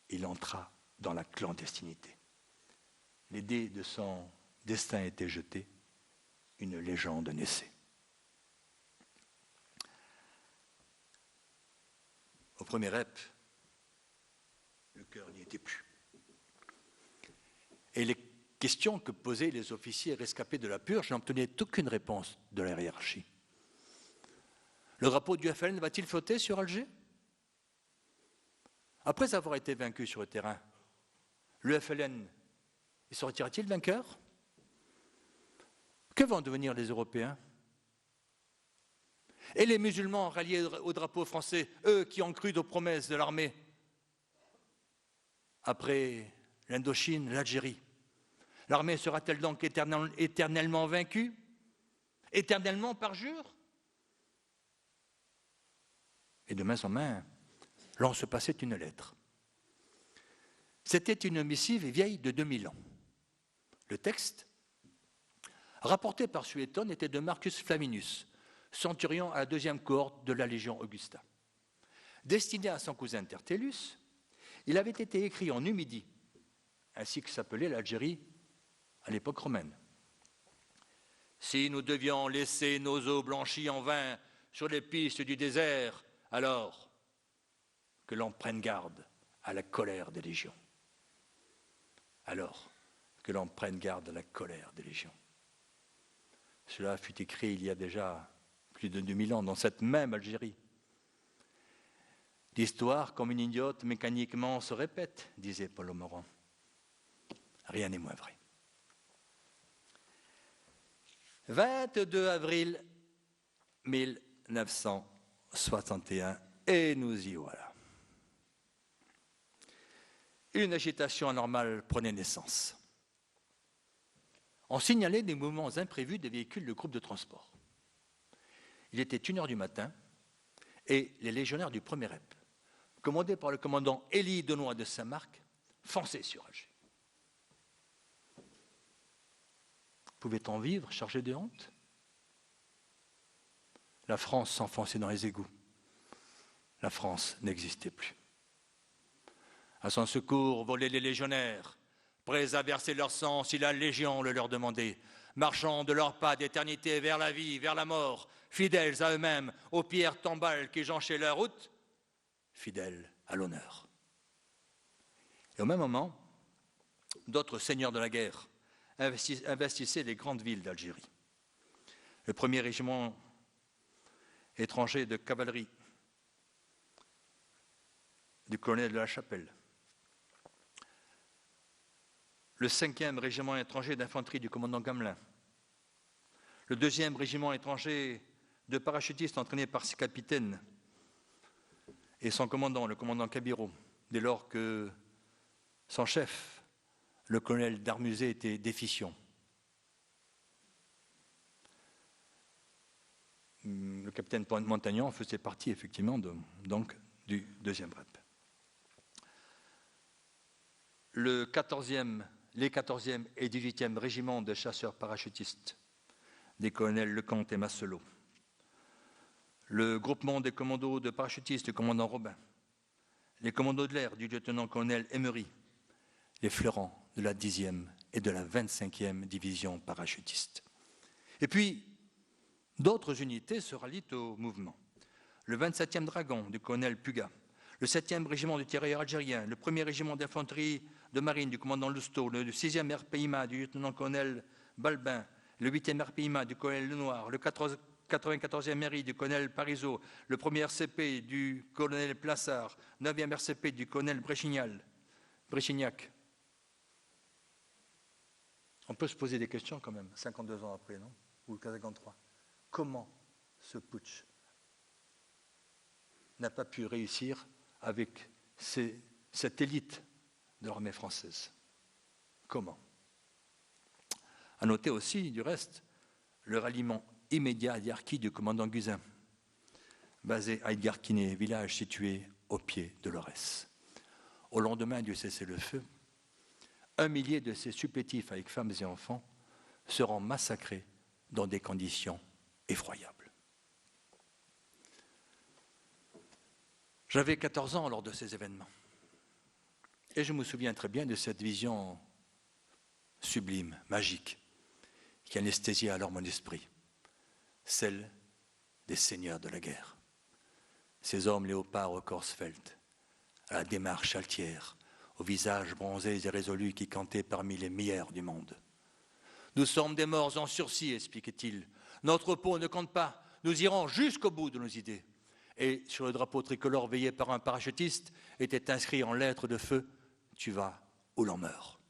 il entra dans la clandestinité. Les dés de son destin étaient jetés, une légende naissait. Au premier rep, le cœur n'y était plus. Et les questions que posaient les officiers rescapés de la purge n'obtenaient aucune réponse de la hiérarchie. Le drapeau du FLN va-t-il flotter sur Alger? Après avoir été vaincu sur le terrain, le FLN sortira-t-il vainqueur? Que vont devenir les Européens? Et les musulmans ralliés au drapeau français, eux qui ont cru aux promesses de l'armée? Après l'Indochine, l'Algérie, l'armée sera-t-elle donc éternellement vaincue? Éternellement parjure? Et de main en main, l'on se passait une lettre. C'était une missive vieille de 2000 ans. Le texte, rapporté par Suétone, était de Marcus Flaminus, centurion à la 2e cohorte de la Légion Augusta. Destiné à son cousin Tertullus, il avait été écrit en Numidie, ainsi que s'appelait l'Algérie à l'époque romaine. Si nous devions laisser nos eaux blanchies en vain sur les pistes du désert, alors que l'on prenne garde à la colère des légions. Alors que l'on prenne garde à la colère des légions. Cela fut écrit il y a déjà plus de 2000 ans dans cette même Algérie. L'histoire, comme une idiote, mécaniquement se répète, disait Paul Morand. Rien n'est moins vrai. 22 avril 1961, et nous y voilà. Une agitation anormale prenait naissance. On signalait des mouvements imprévus des véhicules de groupes de transport. Il était 1h du matin et les légionnaires du premier rep, commandés par le commandant Élie Denoy de Saint-Marc, fonçaient sur Alger. Pouvait-on vivre chargé de honte? La France s'enfonçait dans les égouts. La France n'existait plus. À son secours volaient les légionnaires, prêts à verser leur sang si la Légion le leur demandait, marchant de leurs pas d'éternité vers la vie, vers la mort, fidèles à eux-mêmes, aux pierres tombales qui jonchaient leur route, fidèles à l'honneur. Et au même moment, d'autres seigneurs de la guerre investissaient les grandes villes d'Algérie. Le 1er régiment étranger de cavalerie du colonel de la Chapelle, le 5e régiment étranger d'infanterie du commandant Gamelin, le 2e régiment étranger de parachutistes entraîné par ses capitaines et son commandant, le commandant Cabiro, dès lors que son chef, le colonel Darmusé, était déficient. Le capitaine Montagnan faisait partie effectivement donc du 2e rep. Les 14e et 18e régiments de chasseurs parachutistes des colonels Lecomte et Masselot, le groupement des commandos de parachutistes du commandant Robin, les commandos de l'air du lieutenant-colonel Emery, les fleurons de la 10e et de la 25e division parachutiste. Et puis, d'autres unités se rallient au mouvement. Le 27e dragon du colonel Puga, le 7e régiment du tirailleurs algérien, le 1er régiment d'infanterie de marine du commandant Lousteau, le 6e RPIMA du lieutenant-colonel Balbin, le 8e RPIMA du colonel Lenoir, le 94e RI du colonel Parisot, le 1er RCP du colonel Plassard, 9e RCP du colonel Bréchignac. On peut se poser des questions quand même, 52 ans après, non? Ou 53. Comment ce putsch n'a pas pu réussir avec cette élite de l'armée française? Comment? À noter aussi, du reste, le ralliement immédiat à Yarki du commandant Guzin, basé à Edgarquiné, village situé au pied de l'Aurès. Au lendemain du cessez-le-feu, 1 millier de ces supplétifs avec femmes et enfants seront massacrés dans des conditions effroyables. J'avais 14 ans lors de ces événements. Et je me souviens très bien de cette vision sublime, magique, qui anesthésiait alors mon esprit, celle des seigneurs de la guerre. Ces hommes léopards au corps svelte, à la démarche altière, aux visages bronzés et résolus qui cantaient parmi les meilleurs du monde. Nous sommes des morts en sursis, expliquait-il. Notre peau ne compte pas. Nous irons jusqu'au bout de nos idées. Et sur le drapeau tricolore veillé par un parachutiste était inscrit en lettres de feu « Tu vas où l'on meurt ».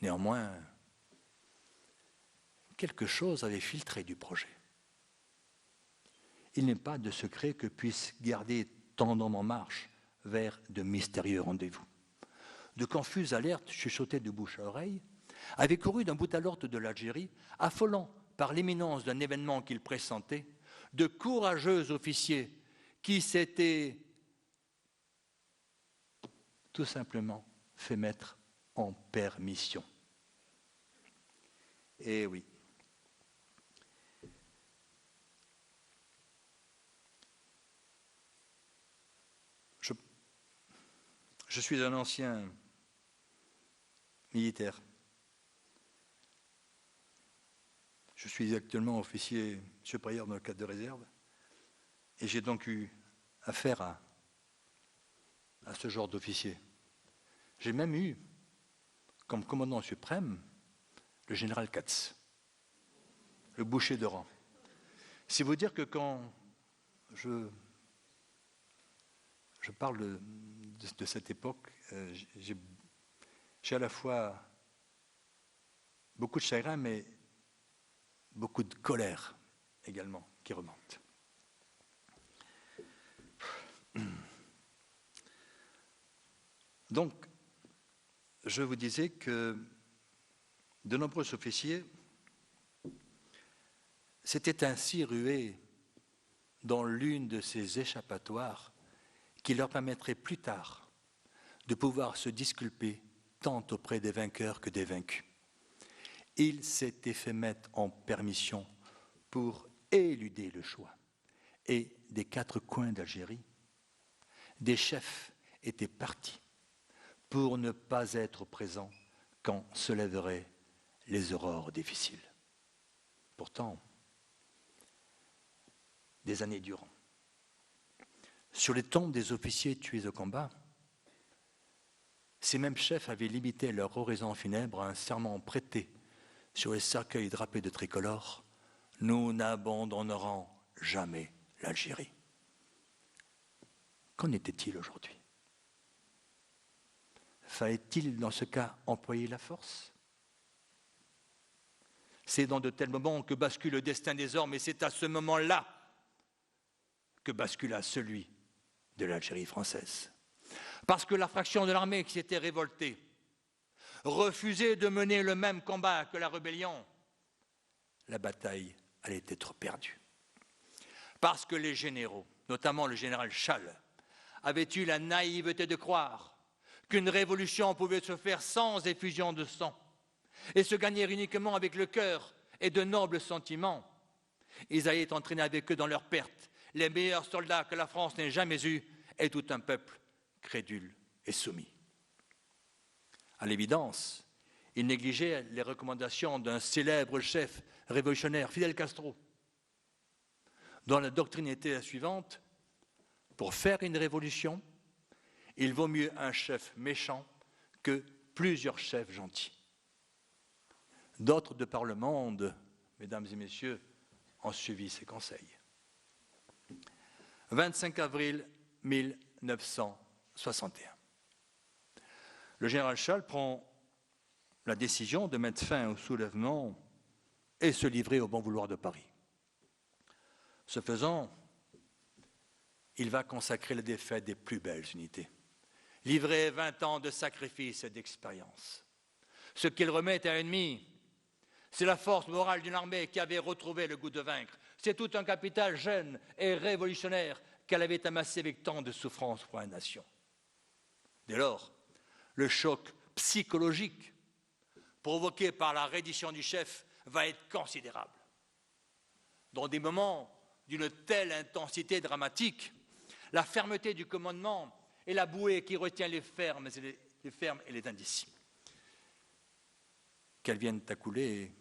Néanmoins, quelque chose avait filtré du projet. Il n'est pas de secret que puisse garder tant d'hommes en marche vers de mystérieux rendez-vous. De confuses alertes chuchotées de bouche à oreille avaient couru d'un bout à l'autre de l'Algérie, affolant par l'imminence d'un événement qu'ils pressentaient, de courageux officiers qui s'étaient tout simplement fait mettre en permission. Eh oui. Je suis un ancien militaire. Je suis actuellement officier supérieur dans le cadre de réserve et j'ai donc eu affaire à ce genre d'officier. J'ai même eu comme commandant suprême le général Katz, le boucher de rang. C'est vous dire que quand je parle de cette époque, j'ai à la fois beaucoup de chagrin, mais beaucoup de colère également qui remonte. Donc, je vous disais que de nombreux officiers s'étaient ainsi rués dans l'une de ces échappatoires qui leur permettrait plus tard de pouvoir se disculper tant auprès des vainqueurs que des vaincus. Ils s'étaient fait mettre en permission pour éluder le choix. Et des 4 coins d'Algérie, des chefs étaient partis pour ne pas être présents quand se lèveraient les aurores difficiles. Pourtant, des années durant, sur les tombes des officiers tués au combat, ces mêmes chefs avaient limité leur oraison funèbre à un serment prêté sur les cercueils drapés de tricolore. Nous n'abandonnerons jamais l'Algérie. Qu'en était-il aujourd'hui? Fallait-il dans ce cas employer la force? C'est dans de tels moments que bascule le destin des hommes et c'est à ce moment-là que bascula celui de l'Algérie française. Parce que la fraction de l'armée qui s'était révoltée refusait de mener le même combat que la rébellion, la bataille allait être perdue. Parce que les généraux, notamment le général Schall, avaient eu la naïveté de croire qu'une révolution pouvait se faire sans effusion de sang et se gagner uniquement avec le cœur et de nobles sentiments. Ils allaient entraîner avec eux dans leur perte les meilleurs soldats que la France n'ait jamais eus et tout un peuple crédule et soumis. À l'évidence, ils négligeaient les recommandations d'un célèbre chef révolutionnaire, Fidel Castro, dont la doctrine était la suivante: pour faire une révolution, il vaut mieux un chef méchant que plusieurs chefs gentils. D'autres de par le monde, mesdames et messieurs, ont suivi ces conseils. 25 avril 1961. Le général Schall prend la décision de mettre fin au soulèvement et se livrer au bon vouloir de Paris. Ce faisant, il va consacrer les défaites des plus belles unités, livrer 20 ans de sacrifices et d'expérience. Ce qu'il remet à l'ennemi, c'est la force morale d'une armée qui avait retrouvé le goût de vaincre. C'est tout un capital jeune et révolutionnaire qu'elle avait amassé avec tant de souffrance pour la nation. Dès lors, le choc psychologique provoqué par la reddition du chef va être considérable. Dans des moments d'une telle intensité dramatique, la fermeté du commandement est la bouée qui retient les fermes et les indécis. Qu'elles viennent à couler,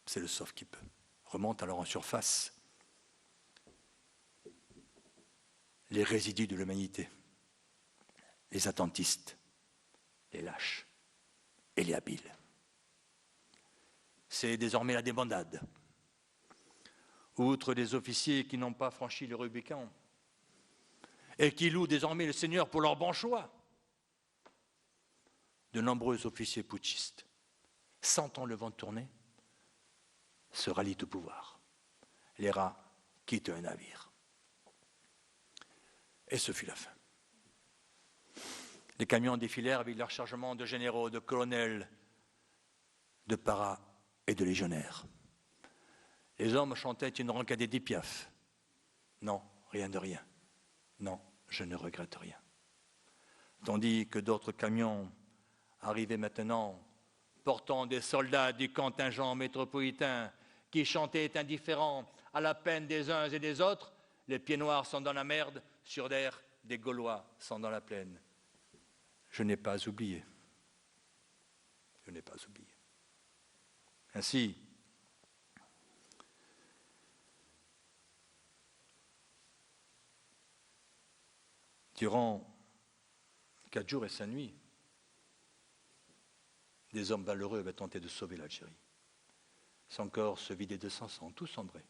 c'est le sauve qui peut. Remonte alors en surface les résidus de l'humanité, les attentistes, les lâches et les habiles. C'est désormais la débandade. Outre des officiers qui n'ont pas franchi le Rubicon et qui louent désormais le Seigneur pour leur bon choix, de nombreux officiers putschistes, sentant le vent tourner, se rallient au pouvoir. Les rats quittent un navire. Et ce fut la fin. Les camions défilèrent avec leur chargement de généraux, de colonels, de paras et de légionnaires. Les hommes chantaient une roncadée des Piaf. Non, rien de rien. Non, je ne regrette rien. Tandis que d'autres camions arrivaient maintenant, portant des soldats du contingent métropolitain qui chantaient indifférents à la peine des uns et des autres, les pieds noirs sont dans la merde, sur l'air, des Gaulois sont dans la plaine. Je n'ai pas oublié. Je n'ai pas oublié. Ainsi, durant 4 jours et 5 nuits, des hommes valeureux avaient tenté de sauver l'Algérie. Son corps se vidait de son sang, tout cendré.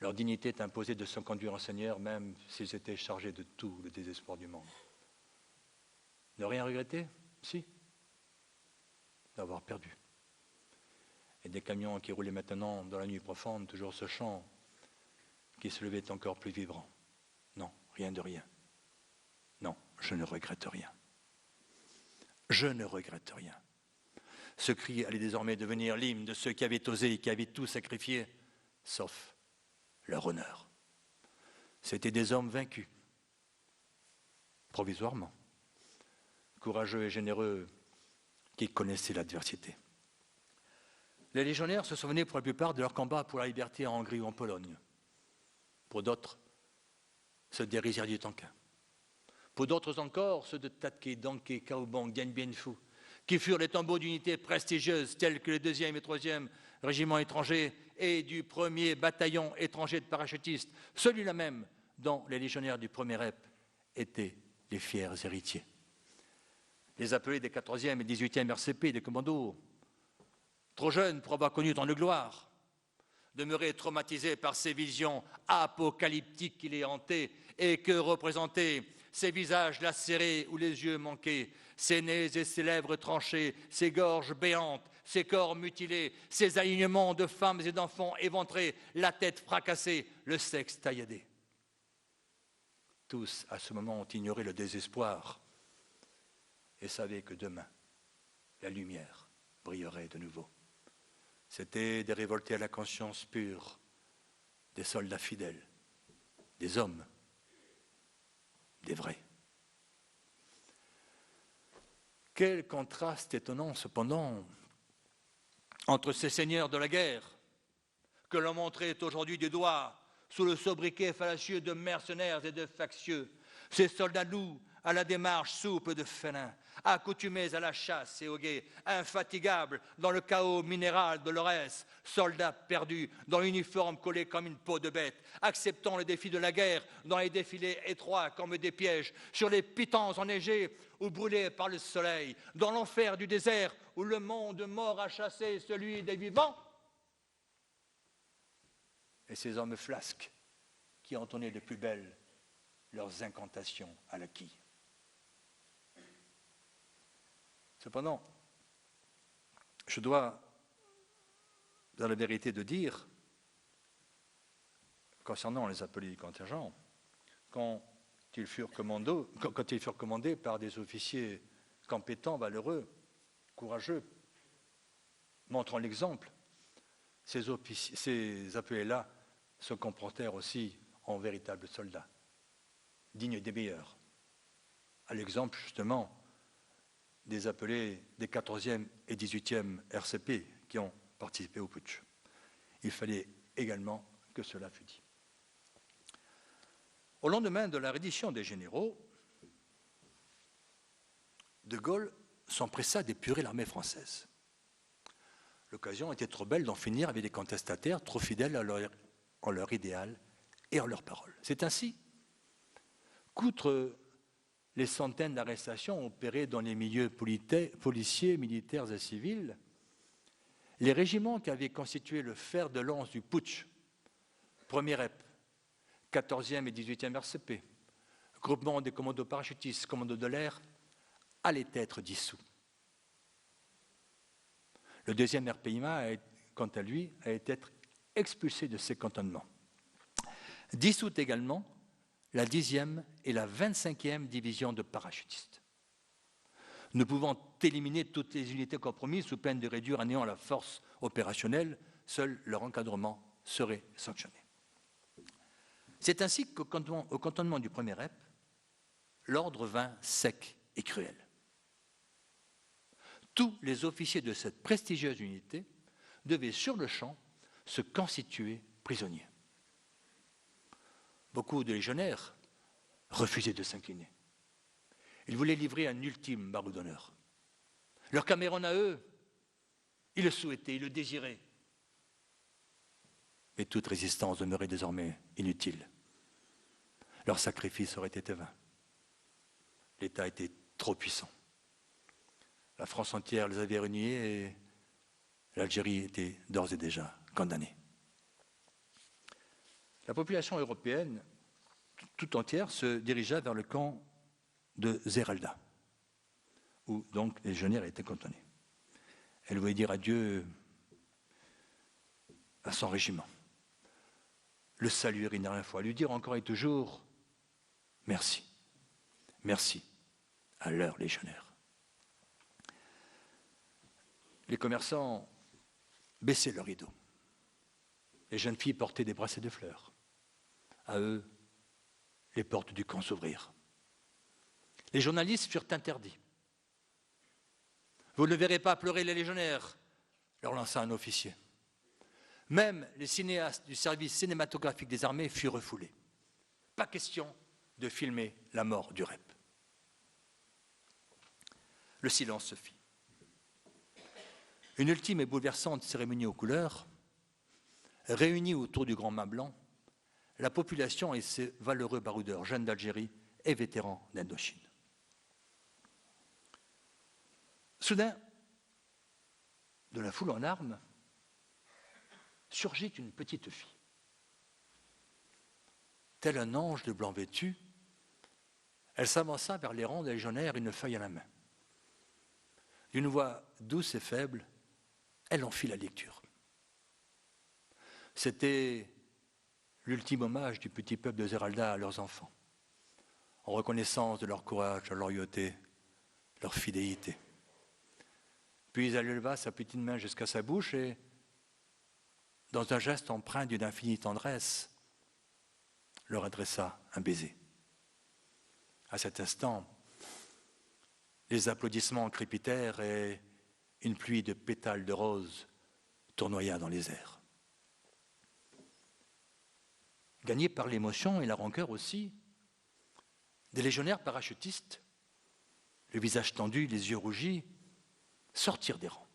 Leur dignité est imposée de se conduire en Seigneur, même s'ils étaient chargés de tout le désespoir du monde. Ne rien regretter? Si. D'avoir perdu. Et des camions qui roulaient maintenant dans la nuit profonde, toujours ce chant qui se levait encore plus vibrant. Non, rien de rien. Non, je ne regrette rien. Je ne regrette rien. Ce cri allait désormais devenir l'hymne de ceux qui avaient osé et qui avaient tout sacrifié, sauf leur honneur. C'étaient des hommes vaincus, provisoirement, courageux et généreux, qui connaissaient l'adversité. Les légionnaires se souvenaient pour la plupart de leur combat pour la liberté en Hongrie ou en Pologne. Pour d'autres, ceux des rizières du Tonkin. Pour d'autres encore, ceux de Tatke, Danke, Kaobong, Dien Bien Phu, qui furent les tombeaux d'unités prestigieuses telles que le 2e et 3e régiment étranger et du 1er bataillon étranger de parachutistes, celui-là même dont les légionnaires du 1er REP étaient les fiers héritiers. Les appelés des 14e et 18e RCP, des commandos, trop jeunes pour avoir connu tant de gloire, demeurés traumatisés par ces visions apocalyptiques qui les hantaient et que représentaient ces visages lacérés ou les yeux manqués, ces nez et ces lèvres tranchées, ces gorges béantes, ces corps mutilés, ces alignements de femmes et d'enfants éventrés, la tête fracassée, le sexe tailladé. Tous, à ce moment, ont ignoré le désespoir et savaient que demain, la lumière brillerait de nouveau. C'étaient des révoltés à la conscience pure, des soldats fidèles, des hommes, des vrais. Quel contraste étonnant, cependant, entre ces seigneurs de la guerre, que l'on montrait aujourd'hui du doigt sous le sobriquet fallacieux de mercenaires et de factieux, ces soldats loups à la démarche souple de félins, accoutumés à la chasse et au guet, infatigables dans le chaos minéral de l'Aurès, soldats perdus dans l'uniforme collé comme une peau de bête, acceptant le défi de la guerre dans les défilés étroits comme des pièges, sur les pitons enneigés ou brûlés par le soleil, dans l'enfer du désert où le monde mort a chassé celui des vivants. Et ces hommes flasques qui entonnaient de plus belle leurs incantations à la quille. Cependant, Je dois, dans la vérité, de dire, concernant les appelés du contingent, quand ils furent commandés par des officiers compétents, valeureux, courageux, montrant l'exemple, ces appelés-là se comportèrent aussi en véritables soldats, dignes des meilleurs, à l'exemple justement des appelés des 14e et 18e RCP qui ont participé au putsch. Il fallait également que cela fût dit. Au lendemain de la reddition des généraux, De Gaulle s'empressa d'épurer l'armée française. L'occasion était trop belle d'en finir avec des contestataires trop fidèles en leur idéal et en leurs paroles. C'est ainsi qu'outre les centaines d'arrestations opérées dans les milieux policiers, militaires et civils, les régiments qui avaient constitué le fer de lance du putsch, 1er REP, 14e et 18e RCP, groupement des commandos parachutistes, commandos de l'air, allaient être dissous. Le 2e RPIMA, quant à lui, allait être expulsé de ses cantonnements. Dissoute également la 10e et la 25e division de parachutistes. Ne pouvant éliminer toutes les unités compromises sous peine de réduire à néant la force opérationnelle, seul leur encadrement serait sanctionné. C'est ainsi qu'au cantonnement du 1er REP, l'ordre vint sec et cruel. Tous les officiers de cette prestigieuse unité devaient sur le champ se constituer prisonniers. Beaucoup de légionnaires refusaient de s'incliner. Ils voulaient livrer un ultime barreau d'honneur. Leur Cameron à eux, ils le souhaitaient, ils le désiraient. Mais toute résistance demeurait désormais inutile. Leur sacrifice aurait été vain. L'État était trop puissant. La France entière les avait reniés et l'Algérie était d'ores et déjà condamnée. La population européenne tout entière se dirigea vers le camp de Zeralda, où donc les légionnaires étaient cantonnés. Elle voulait dire adieu à son régiment, le saluer une dernière fois, lui dire encore et toujours merci, merci à leurs légionnaires. Les commerçants baissaient leurs rideaux. Les jeunes filles portaient des bracelets de fleurs. À eux, les portes du camp s'ouvrirent. Les journalistes furent interdits. Vous ne verrez pas pleurer les légionnaires, leur lança un officier. Même les cinéastes du service cinématographique des armées furent refoulés. Pas question de filmer la mort du REP. Le silence se fit. Une ultime et bouleversante cérémonie aux couleurs, réunie autour du grand mât blanc, la population et ses valeureux baroudeurs, jeunes d'Algérie et vétérans d'Indochine. Soudain, de la foule en armes, surgit une petite fille. Tel un ange de blanc vêtu, elle s'avança vers les rangs des légionnaires, une feuille à la main. D'une voix douce et faible, elle en fit la lecture. C'était l'ultime hommage du petit peuple de Zeralda à leurs enfants, en reconnaissance de leur courage, leur loyauté, leur fidélité. Puis elle éleva sa petite main jusqu'à sa bouche et, dans un geste empreint d'une infinie tendresse, leur adressa un baiser. À cet instant, les applaudissements crépitèrent et une pluie de pétales de roses tournoya dans les airs. Gagnés par l'émotion et la rancœur aussi, des légionnaires parachutistes, le visage tendu, les yeux rougis, sortirent des rangs.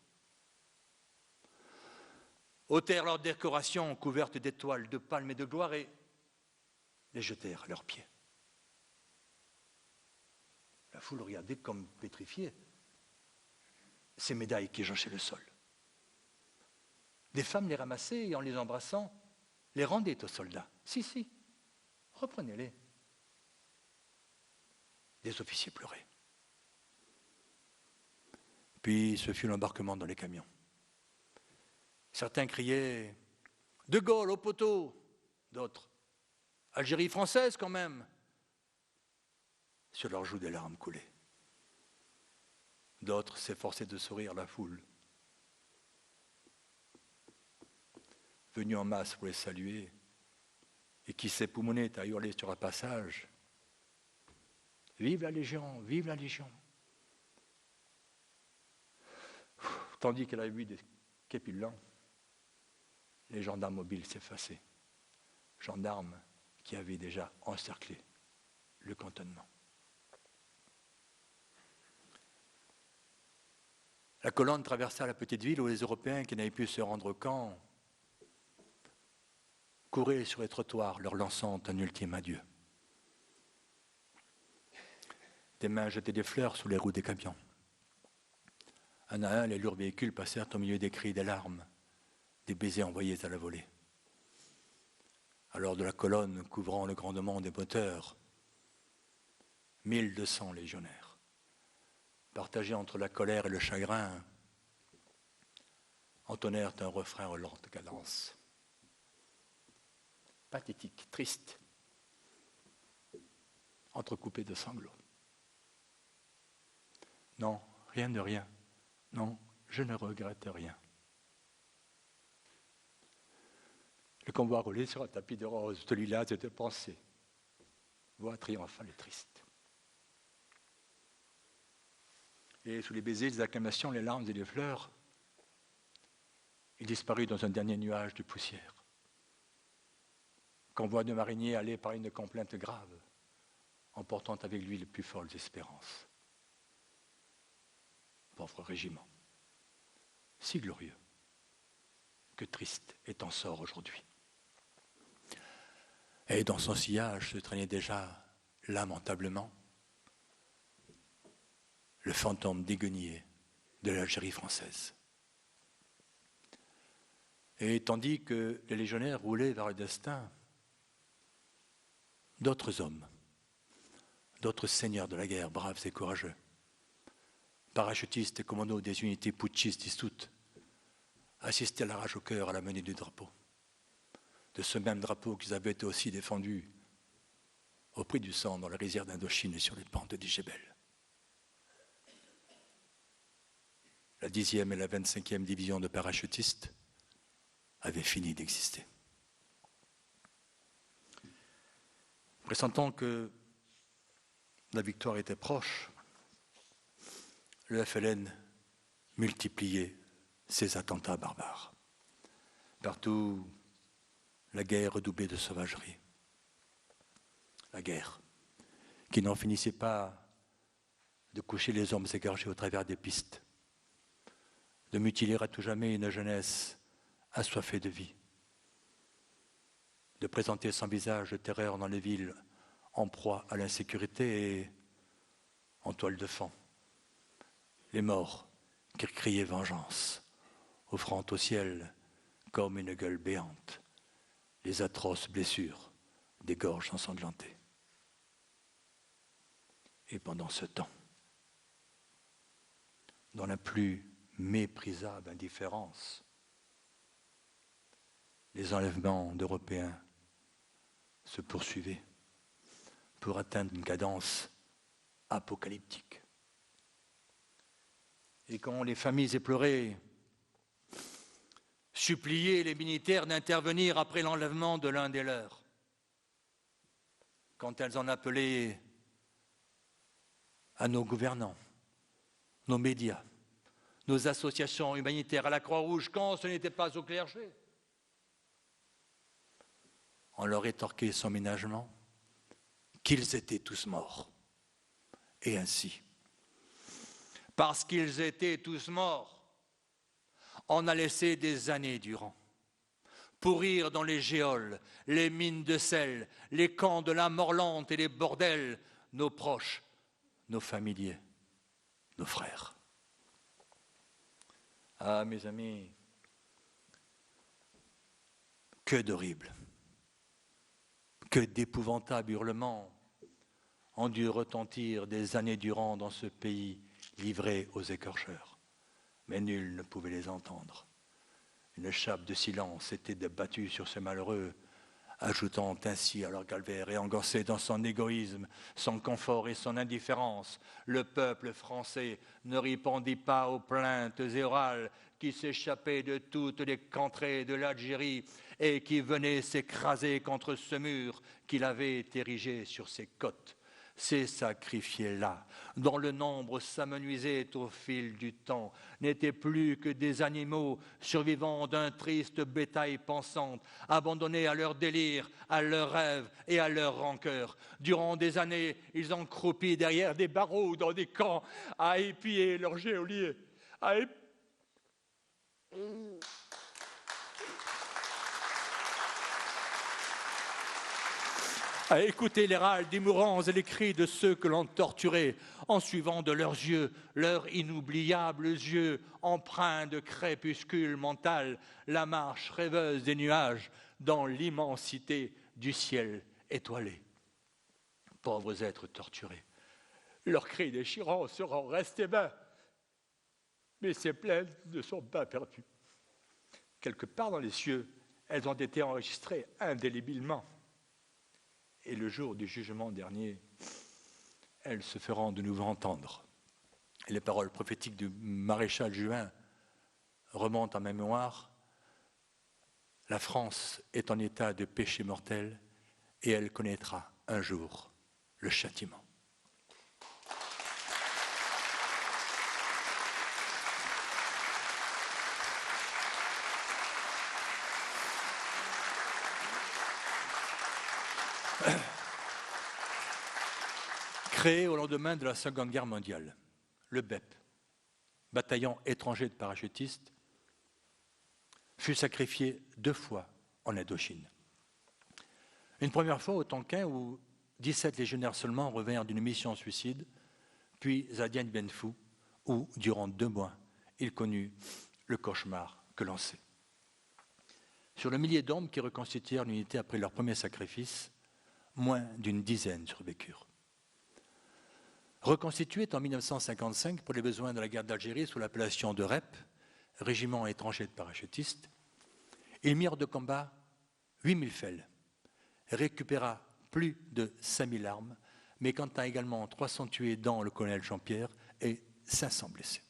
Ôtèrent leurs décorations couvertes d'étoiles, de palmes et de gloire et les jetèrent à leurs pieds. La foule regardait comme pétrifiée ces médailles qui jonchaient le sol. Des femmes les ramassaient et en les embrassant, les rendaient aux soldats. Si, reprenez-les. Des officiers pleuraient. Puis ce fut l'embarquement dans les camions. Certains criaient « De Gaulle au poteau !» D'autres « Algérie française quand même !» Sur leurs joues, des larmes coulaient. D'autres s'efforçaient de sourire la foule. Venus en masse pour les saluer, et qui s'époumonaient à hurler sur un passage « Vive la Légion, vive la Légion !» Tandis qu'elle avait vu des képulants, les gendarmes mobiles s'effaçaient. Gendarmes qui avaient déjà encerclé le cantonnement. La colonne traversa la petite ville où les Européens qui n'avaient pu se rendre au camp couraient sur les trottoirs, leur lançant un ultime adieu. Des mains jetaient des fleurs sous les roues des camions. Un à un, les lourds véhicules passèrent au milieu des cris, des larmes, des baisers envoyés à la volée. Alors de la colonne couvrant le grandement des moteurs, 1200 légionnaires, partagés entre la colère et le chagrin, entonnèrent un refrain en lente cadence. Pathétique, triste, entrecoupé de sanglots. Non, rien de rien. Non, je ne regrette rien. Le convoi roulait sur un tapis de rose, celui-là, c'était pensé. Voix triomphale et triste. Et sous les baisers, les acclamations, les larmes et les fleurs, il disparut dans un dernier nuage de poussière. Convoi de mariniers allait par une complainte grave, emportant avec lui les plus folles espérances. Pauvre régiment, si glorieux, que triste est en sort aujourd'hui. Et dans son sillage se traînait déjà, lamentablement, le fantôme déguenillé de l'Algérie française. Et tandis que les légionnaires roulaient vers le destin, d'autres hommes, d'autres seigneurs de la guerre, braves et courageux, parachutistes et commandos des unités putschistes dissoutes, assistaient à l'arrache au cœur à la menée du drapeau. De ce même drapeau qu'ils avaient aussi défendu au prix du sang dans la rizière d'Indochine et sur les pentes du Djebel. La 10e et la 25e division de parachutistes avaient fini d'exister. Pressentant que la victoire était proche, le FLN multipliait ses attentats barbares. Partout, la guerre redoublait de sauvagerie. La guerre qui n'en finissait pas de coucher les hommes égorgés au travers des pistes, de mutiler à tout jamais une jeunesse assoiffée de vie, de présenter son visage de terreur dans les villes en proie à l'insécurité et en toile de fond. Les morts qui criaient vengeance, offrant au ciel comme une gueule béante les atroces blessures des gorges ensanglantées. Et pendant ce temps, dans la plus méprisable indifférence, les enlèvements d'Européens se poursuivaient pour atteindre une cadence apocalyptique. Et quand les familles éplorées suppliaient les militaires d'intervenir après l'enlèvement de l'un des leurs, quand elles en appelaient à nos gouvernants, nos médias, nos associations humanitaires, à la Croix-Rouge, quand ce n'était pas au clergé, on leur rétorquait sans ménagement qu'ils étaient tous morts. Et ainsi, parce qu'ils étaient tous morts, on a laissé des années durant pourrir dans les géoles, les mines de sel, les camps de la Morlante et les bordels, nos proches, nos familiers, nos frères. Ah, mes amis, que d'horribles, que d'épouvantables hurlements ont dû retentir des années durant dans ce pays livré aux écorcheurs. Mais nul ne pouvait les entendre. Une chape de silence était débattue sur ces malheureux, ajoutant ainsi à leur calvaire et engoncé dans son égoïsme, son confort et son indifférence, le peuple français ne répondit pas aux plaintes et orales qui s'échappaient de toutes les contrées de l'Algérie et qui venaient s'écraser contre ce mur qu'il avait érigé sur ses côtes. Ces sacrifiés-là, dont le nombre s'amenuisait au fil du temps, n'étaient plus que des animaux survivants d'un triste bétail pensant, abandonnés à leur délire, à leurs rêves et à leur rancœur. Durant des années, ils ont croupi derrière des barreaux dans des camps, à épier leurs geôliers, à écouter les râles des mourants et les cris de ceux que l'on torturait, en suivant de leurs yeux, leurs inoubliables yeux, empreints de crépuscule mental, la marche rêveuse des nuages dans l'immensité du ciel étoilé. Pauvres êtres torturés, leurs cris déchirants seront restés vains, mais ces plaintes ne sont pas perdues. Quelque part dans les cieux, elles ont été enregistrées indélébilement. Et le jour du jugement dernier, elles se feront de nouveau entendre. Et les paroles prophétiques du maréchal Juin remontent à ma mémoire. La France est en état de péché mortel et elle connaîtra un jour le châtiment. Créé au lendemain de la Seconde Guerre mondiale, le BEP, bataillon étranger de parachutistes, fut sacrifié 2 fois en Indochine. Une première fois au Tonkin où 17 légionnaires seulement revinrent d'une mission suicide, puis à Dien Bien Phu où, durant 2 mois, il connut le cauchemar que l'on sait. Sur le millier d'hommes qui reconstituèrent l'unité après leur premier sacrifice, moins d'une dizaine survécurent. Reconstitué en 1955 pour les besoins de la guerre d'Algérie sous l'appellation de REP, Régiment étranger de parachutistes, il mit hors de combat 8000 fels, récupéra plus de 5000 armes, mais compta également 300 tués dont le colonel Jean-Pierre et 500 blessés.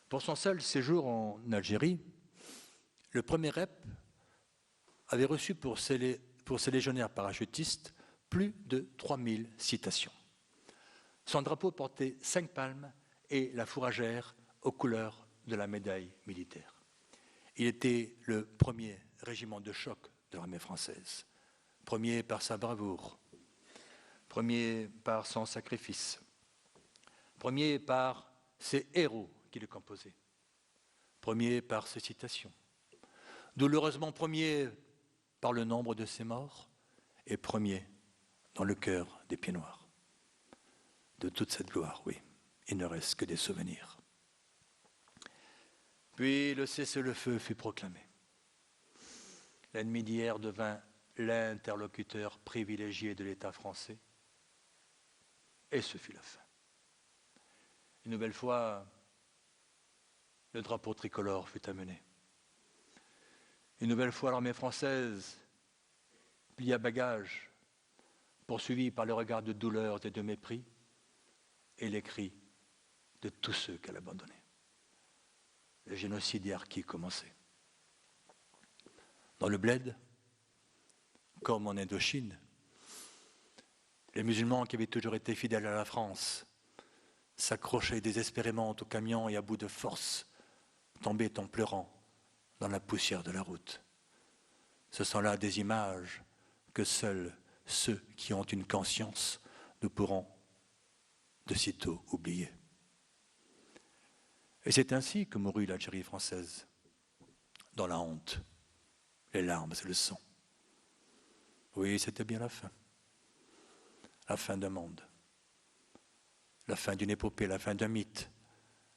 Pour son seul séjour en Algérie, le premier REP avait reçu pour ses légionnaires parachutistes plus de 3000 citations. Son drapeau portait 5 palmes et la fourragère aux couleurs de la médaille militaire. Il était le premier régiment de choc de l'armée française, premier par sa bravoure, premier par son sacrifice, premier par ses héros qui le composaient, premier par ses citations, douloureusement premier par le nombre de ses morts et premier dans le cœur des pieds noirs. De toute cette gloire, oui, il ne reste que des souvenirs. Puis le cessez-le-feu fut proclamé. L'ennemi d'hier devint l'interlocuteur privilégié de l'État français. Et ce fut la fin. Une nouvelle fois, le drapeau tricolore fut amené. Une nouvelle fois, l'armée française plia bagage, poursuivie par le regard de douleur et de mépris, et les cris de tous ceux qu'elle abandonnait. Le génocide harki commençait. Dans le bled, comme en Indochine, les musulmans qui avaient toujours été fidèles à la France s'accrochaient désespérément aux camions et à bout de force tombaient en pleurant dans la poussière de la route. Ce sont là des images que seuls ceux qui ont une conscience nous pourront de sitôt oublié. Et c'est ainsi que mourut l'Algérie française, dans la honte, les larmes et le sang. Oui, c'était bien la fin d'un monde, la fin d'une épopée, la fin d'un mythe,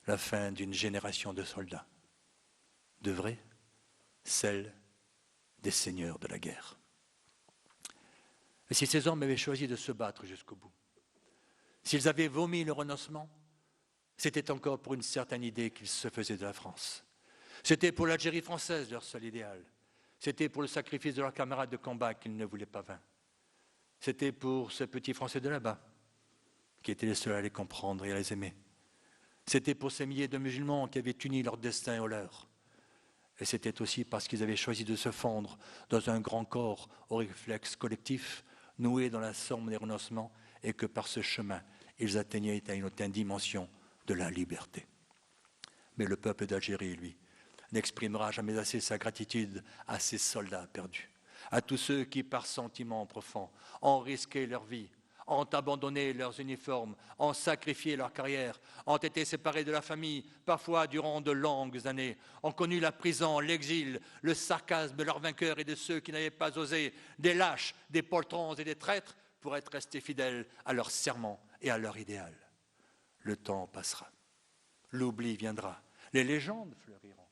la fin d'une génération de soldats, de vrais, celle des seigneurs de la guerre. Et si ces hommes avaient choisi de se battre jusqu'au bout, s'ils avaient vomi le renoncement, c'était encore pour une certaine idée qu'ils se faisaient de la France. C'était pour l'Algérie française leur seul idéal. C'était pour le sacrifice de leurs camarades de combat qu'ils ne voulaient pas vain. C'était pour ces petits Français de là-bas, qui étaient les seuls à les comprendre et à les aimer. C'était pour ces milliers de musulmans qui avaient uni leur destin au leur. Et c'était aussi parce qu'ils avaient choisi de se fondre dans un grand corps au réflexe collectif, noué dans la somme des renoncements, et que par ce chemin, ils atteignaient à une haute dimension de la liberté. Mais le peuple d'Algérie, lui, n'exprimera jamais assez sa gratitude à ces soldats perdus, à tous ceux qui, par sentiment profond, ont risqué leur vie, ont abandonné leurs uniformes, ont sacrifié leur carrière, ont été séparés de la famille, parfois durant de longues années, ont connu la prison, l'exil, le sarcasme de leurs vainqueurs et de ceux qui n'avaient pas osé, des lâches, des poltrons et des traîtres, pour être restés fidèles à leur serment et à leur idéal. Le temps passera, l'oubli viendra, les légendes fleuriront,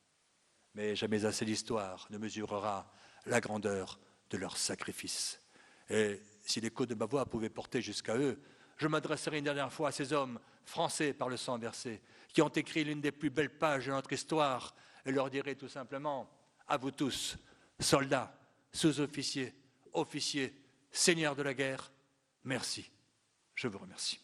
mais jamais assez l'histoire ne mesurera la grandeur de leur sacrifice. Et si l'écho de ma voix pouvait porter jusqu'à eux, je m'adresserai une dernière fois à ces hommes français par le sang versé, qui ont écrit l'une des plus belles pages de notre histoire, et leur dirai tout simplement, à vous tous, soldats, sous-officiers, officiers, seigneurs de la guerre, merci. Je vous remercie.